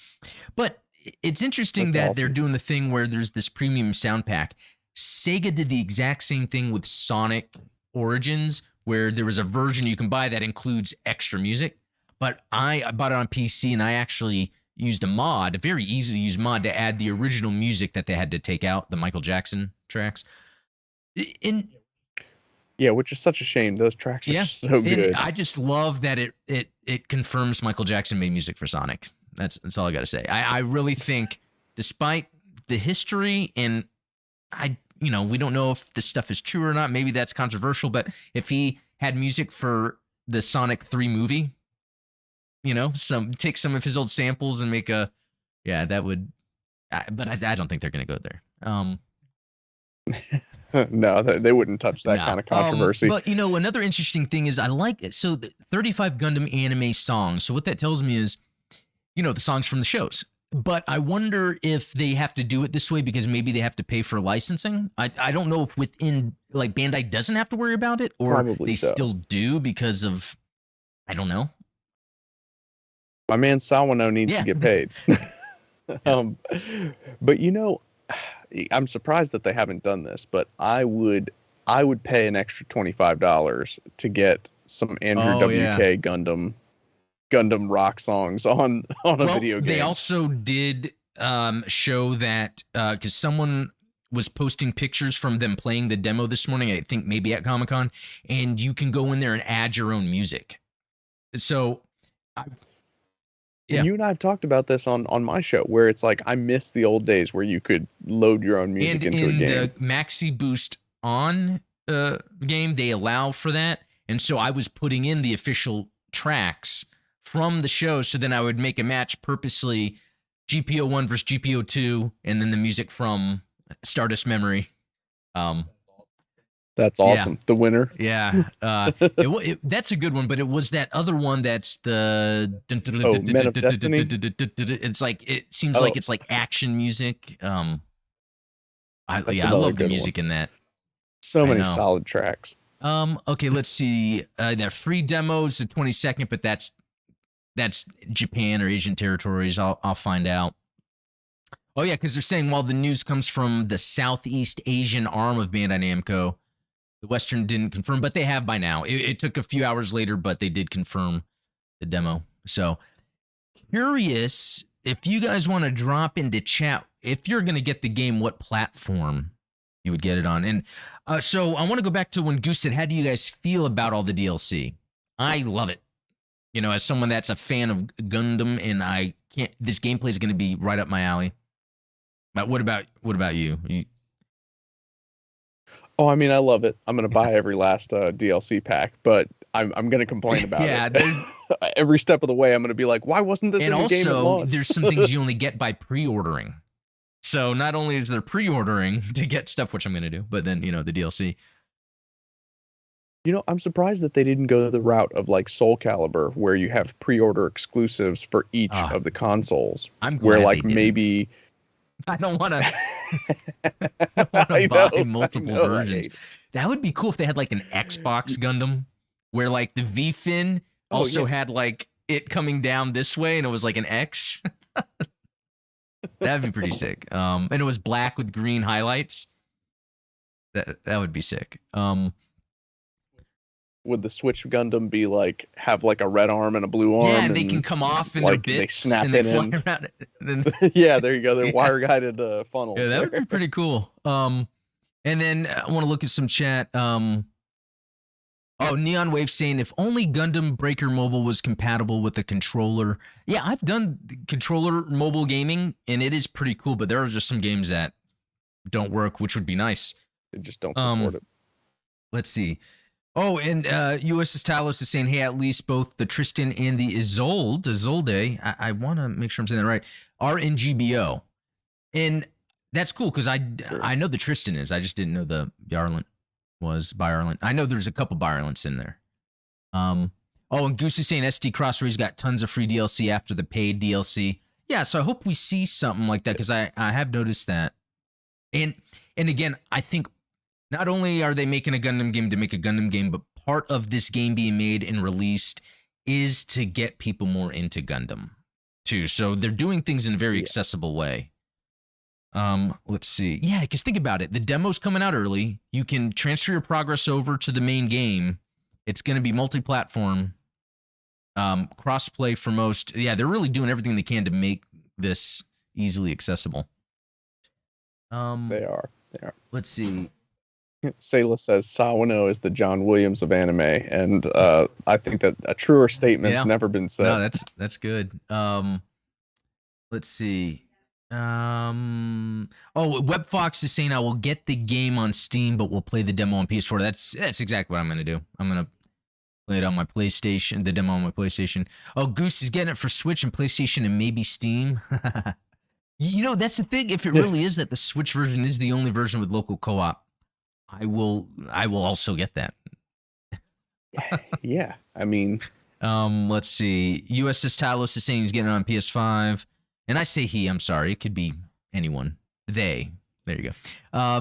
But it's interesting that they're doing the thing where there's this premium sound pack. Sega did the exact same thing with Sonic Origins, where there was a version you can buy that includes extra music. But I bought it on PC, and I actually used a mod, a very easy to use mod, to add the original music that they had to take out, the Michael Jackson tracks. Yeah, which is such a shame. Those tracks are so good. And I just love that it confirms Michael Jackson made music for Sonic. That's all I got to say. I really think, despite the history, and we don't know if this stuff is true or not. Maybe that's controversial, but if he had music for the Sonic 3 movie, take some of his old samples and make that would. But I don't think they're going to go there. No, they wouldn't touch that kind of controversy. But another interesting thing is I like it. So the 35 Gundam anime songs. So what that tells me is, the songs from the shows. But I wonder if they have to do it this way because maybe they have to pay for licensing. I don't know if within Bandai doesn't have to worry about it, or Probably they so. still do because of I don't know. My man Sawano needs to get paid. But I'm surprised that they haven't done this, but I would pay an extra $25 to get some Andrew WK Gundam rock songs on a video game. They also did show that because someone was posting pictures from them playing the demo this morning, I think maybe at Comic-Con, and you can go in there and add your own music. So you and I have talked about this on my show, where it's like I miss the old days where you could load your own music into a game. And the Maxi Boost on game, they allow for that. And so I was putting in the official tracks from the show, so then I would make a match purposely, GPO 1 versus GPO 2, and then the music from Stardust Memory. That's awesome. The winner. Yeah. That's a good one, but it was that other one that's the Men of Destiny? It's like it seems like it's like action music. I love the music in that. So many solid tracks. Okay, let's see. They're free demos the 22nd, but that's Japan or Asian territories. I'll find out. Oh yeah, because they're saying while the news comes from the Southeast Asian arm of Bandai Namco, the Western didn't confirm, but they have by now. It took a few hours later, but they did confirm the demo. So curious if you guys want to drop into chat, if you're going to get the game, what platform you would get it on. And so I want to go back to when Goose said, how do you guys feel about all the DLC? I love it. As someone that's a fan of Gundam, and this gameplay is going to be right up my alley. But what about you? Oh, I mean, I love it. I'm going to buy every last DLC pack, but I'm going to complain about it. Yeah, every step of the way, I'm going to be like, why wasn't this And in the game at also, launch? there's some things you only get by pre-ordering. So not only is there pre-ordering to get stuff, which I'm going to do, but then, the DLC. I'm surprised that they didn't go the route of like Soul Calibur, where you have pre-order exclusives for each of the consoles. I'm glad where like they didn't. maybe I don't want to buy multiple versions. That would be cool if they had like an Xbox Gundam, where like the V-fin also had like it coming down this way, and it was like an X. That'd be pretty sick. And it was black with green highlights. That would be sick. Would the Switch Gundam be like have like a red arm and a blue arm? Yeah, and they can come off in like their bits they snap and they it fly in. around. And then, Yeah, there you go. They're wire guided funnels. Yeah, that would be pretty cool. And then I want to look at some chat. Oh, Neon Wave saying if only Gundam Breaker Mobile was compatible with the controller. Yeah, I've done controller mobile gaming and it is pretty cool, but there are just some games that don't work, which would be nice. They just don't support it. Let's see. Oh, and USS Talos is saying, hey, at least both the Tristan and the Isolde, I want to make sure I'm saying that right, are in GBO. And that's cool because I know the Tristan is. I just didn't know the Bjarlent was Bjarlent. I know there's a couple Bjarlents in there. Oh, and Goose is saying SD Crossrays got tons of free DLC after the paid DLC. Yeah, so I hope we see something like that because I have noticed that. And again, I think not only are they making a Gundam game to make a Gundam game, but part of this game being made and released is to get people more into Gundam too. So they're doing things in a very accessible way. Let's see. Yeah, because think about it. The demo's coming out early. You can transfer your progress over to the main game. It's going to be multi-platform, crossplay for most. Yeah, they're really doing everything they can to make this easily accessible. They are. Let's see. Sayla says Sawano is the John Williams of anime, and I think that a truer statement's never been said. No, that's good. Let's see. WebFox is saying I will get the game on Steam, but we'll play the demo on PS4. That's exactly what I'm gonna do. I'm gonna play it on my PlayStation, the demo on my PlayStation. Oh, Goose is getting it for Switch and PlayStation and maybe Steam. That's the thing. If it really is that the Switch version is the only version with local co-op, I will also get that. Yeah, I mean, let's see. USS Talos is saying he's getting it on PS5, and I say he. I'm sorry, it could be anyone. They. There you go.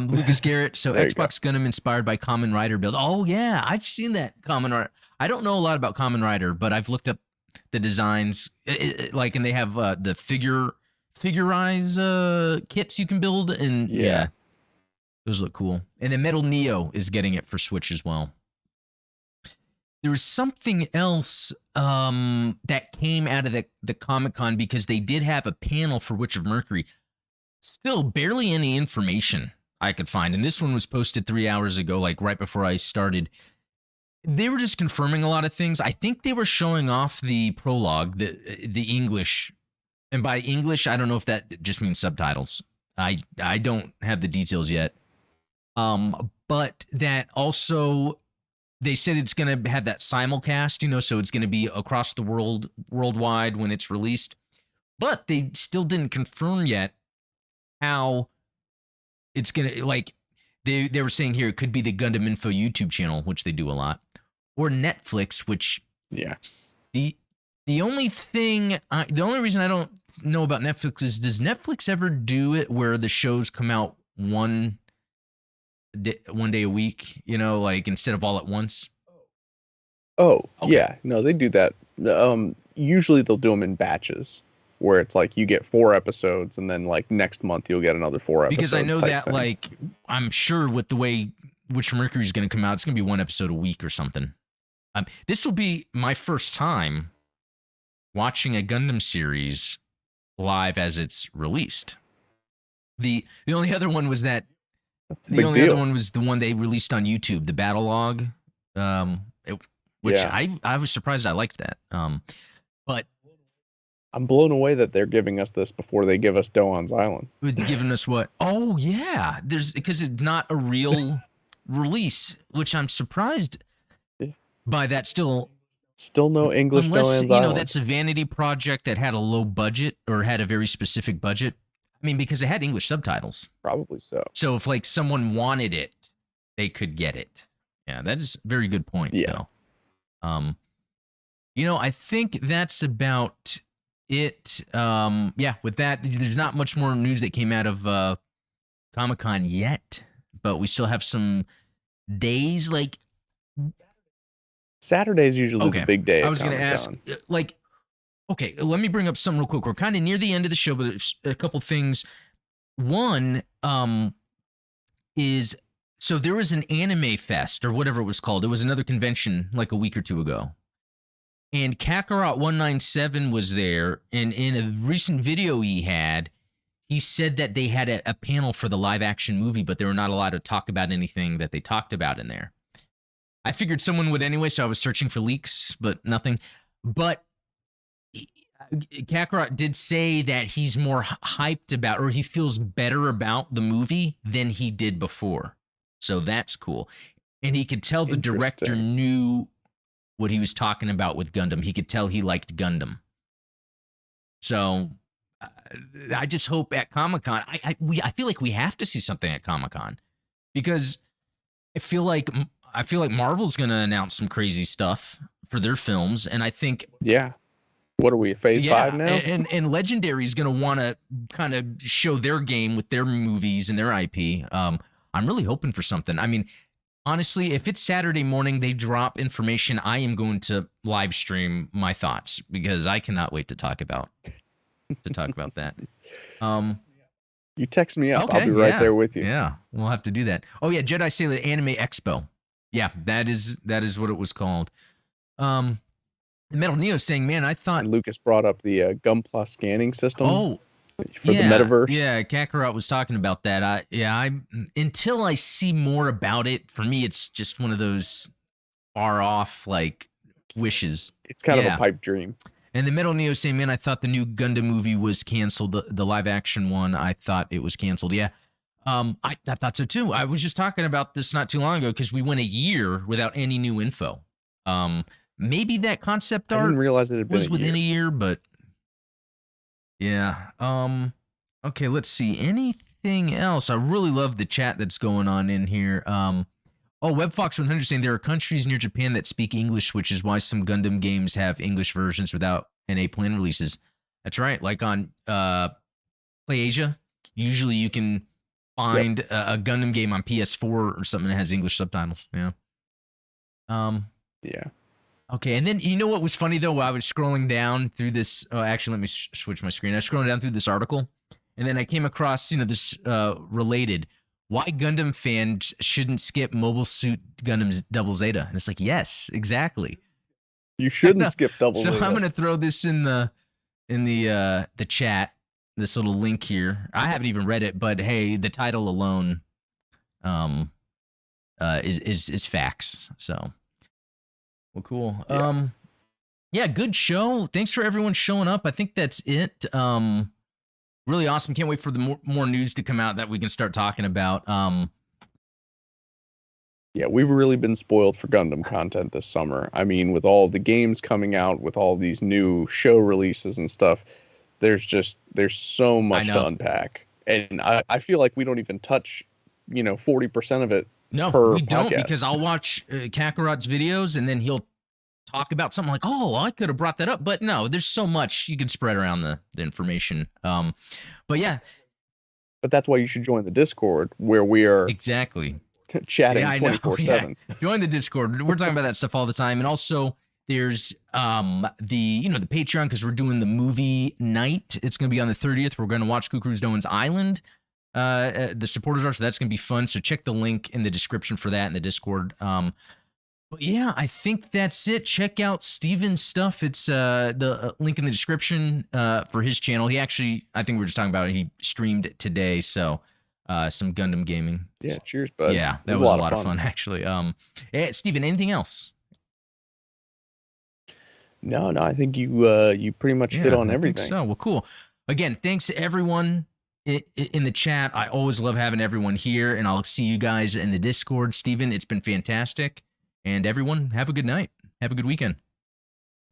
Lucas Garrett. So Xbox Gundam inspired by Kamen Rider build. Oh yeah, I've seen that Kamen Rider. I don't know a lot about Kamen Rider, but I've looked up the designs. And they have the figurize kits you can build, and yeah. Those look cool. And then Metal Neo is getting it for Switch as well. There was something else that came out of the Comic-Con because they did have a panel for Witch of Mercury. Still barely any information I could find. And this one was posted 3 hours ago, like right before I started. They were just confirming a lot of things. I think they were showing off the prologue, the English. And by English, I don't know if that just means subtitles. I don't have the details yet. But that also, they said it's going to have that simulcast, so it's going to be across the worldwide when it's released. But they still didn't confirm yet how it's going to, like, they were saying here, it could be the Gundam Info YouTube channel, which they do a lot, or Netflix, which, the only thing, the only reason I don't know about Netflix is, does Netflix ever do it where the shows come out one day a week, like instead of all at once? Oh, okay. Yeah. No, they do that. Usually they'll do them in batches where it's like you get 4 episodes and then like next month you'll get another 4 episodes. Because I know that thing. Like, I'm sure with the way Witch Mercury is going to come out, it's going to be 1 episode a week or something. This will be my first time watching a Gundam series live as it's released. The only other one was that other one was the one they released on YouTube, the battle log, which I was surprised I liked that. But I'm blown away that they're giving us this before they give us Doan's Island. Giving us what? Oh yeah, because it's not a real release, which I'm surprised by that still. Still no English, no Unless, Anne's Island. that's a vanity project that had a low budget or had a very specific budget. I mean, because it had English subtitles. Probably so. So if like someone wanted it, they could get it. Yeah, that is a very good point. Yeah. Though. I think that's about it. Yeah, with that, there's not much more news that came out of Comic-Con yet, but we still have some days. Like Saturday is usually the big day. I was going to ask, okay, let me bring up something real quick. We're kind of near the end of the show, but there's a couple things. One is, so there was an anime fest or whatever it was called. It was another convention like a week or two ago. And Kakarot 197 was there. And in a recent video he said that they had a panel for the live action movie, but they were not allowed to talk about anything that they talked about in there. I figured someone would anyway, so I was searching for leaks, but nothing. But Kakarot did say that he's more hyped about, or he feels better about the movie than he did before. So that's cool. And he could tell the director knew what he was talking about with Gundam. He could tell he liked Gundam. So I just hope at Comic-Con, I feel like we have to see something at Comic-Con, because I feel like Marvel's going to announce some crazy stuff for their films, and I think what are we, phase 5 now? And Legendary's going to want to kind of show their game with their movies and their IP. I'm really hoping for something. I mean, honestly, if it's Saturday morning, they drop information, I am going to live stream my thoughts, because I cannot wait to talk about that. You text me up. I'll be right there with you. Yeah, we'll have to do that. Oh yeah, Jedi Sailor Anime Expo. Yeah, that is what it was called. Metal Neo saying, man, I thought Lucas brought up the Gunpla scanning system. Oh, for the metaverse. Yeah, Kakarot was talking about that. I until I see more about it, for me, it's just one of those far off like wishes. It's kind of a pipe dream. And the Metal Neo saying, man, I thought the new Gundam movie was canceled. The live action one, I thought it was canceled. Yeah. I thought so too. I was just talking about this not too long ago, because we went a year without any new info. Maybe that concept art was within a year, but yeah. Okay, let's see. Anything else? I really love the chat that's going on in here. WebFox100 saying there are countries near Japan that speak English, which is why some Gundam games have English versions without NA plan releases. That's right. Like on PlayAsia, usually you can find a Gundam game on PS4 or something that has English subtitles. Yeah. Yeah. Okay, and then you know what was funny though? While I was scrolling down through this, actually, let me switch my screen. I was scrolling down through this article, and then I came across, this related why Gundam fans shouldn't skip Mobile Suit Gundam's Double Zeta, and it's like, yes, exactly. You shouldn't skip Double Zeta. So I'm gonna throw this in the chat. This little link here. I haven't even read it, but hey, the title alone, is facts. So. Well, cool. Yeah. Yeah, good show. Thanks for everyone showing up. I think that's it. Really awesome. Can't wait for the more news to come out that we can start talking about. Yeah, we've really been spoiled for Gundam content this summer. I mean, with all the games coming out, with all these new show releases and stuff, there's so much to unpack. And I feel like we don't even touch, 40% of it. No, we don't, because I'll watch Kakarot's videos and then he'll talk about something like, oh, I could have brought that up. But no, there's so much you could spread around the information. But yeah. But that's why you should join the Discord, where we are exactly chatting 24/7. Yeah. Join the Discord. We're talking about that stuff all the time. And also there's the Patreon, because we're doing the movie night. It's going to be on the 30th. We're going to watch Kukuru's Doan's Island. The supporters are, so that's gonna be fun. So check the link in the description for that in the Discord. But yeah, I think that's it. Check out Steven's stuff. It's the link in the description for his channel. He actually, I think we were just talking about it, he streamed today, so some Gundam gaming. Yeah, cheers, bud. Yeah, that was a lot of fun actually. Steven, anything else? No, I think you pretty much hit on everything. I think so. Well, cool. Again, thanks to everyone in the chat. I always love having everyone here, and I'll see you guys in the Discord. Steven, it's been fantastic. And everyone, have a good night. Have a good weekend.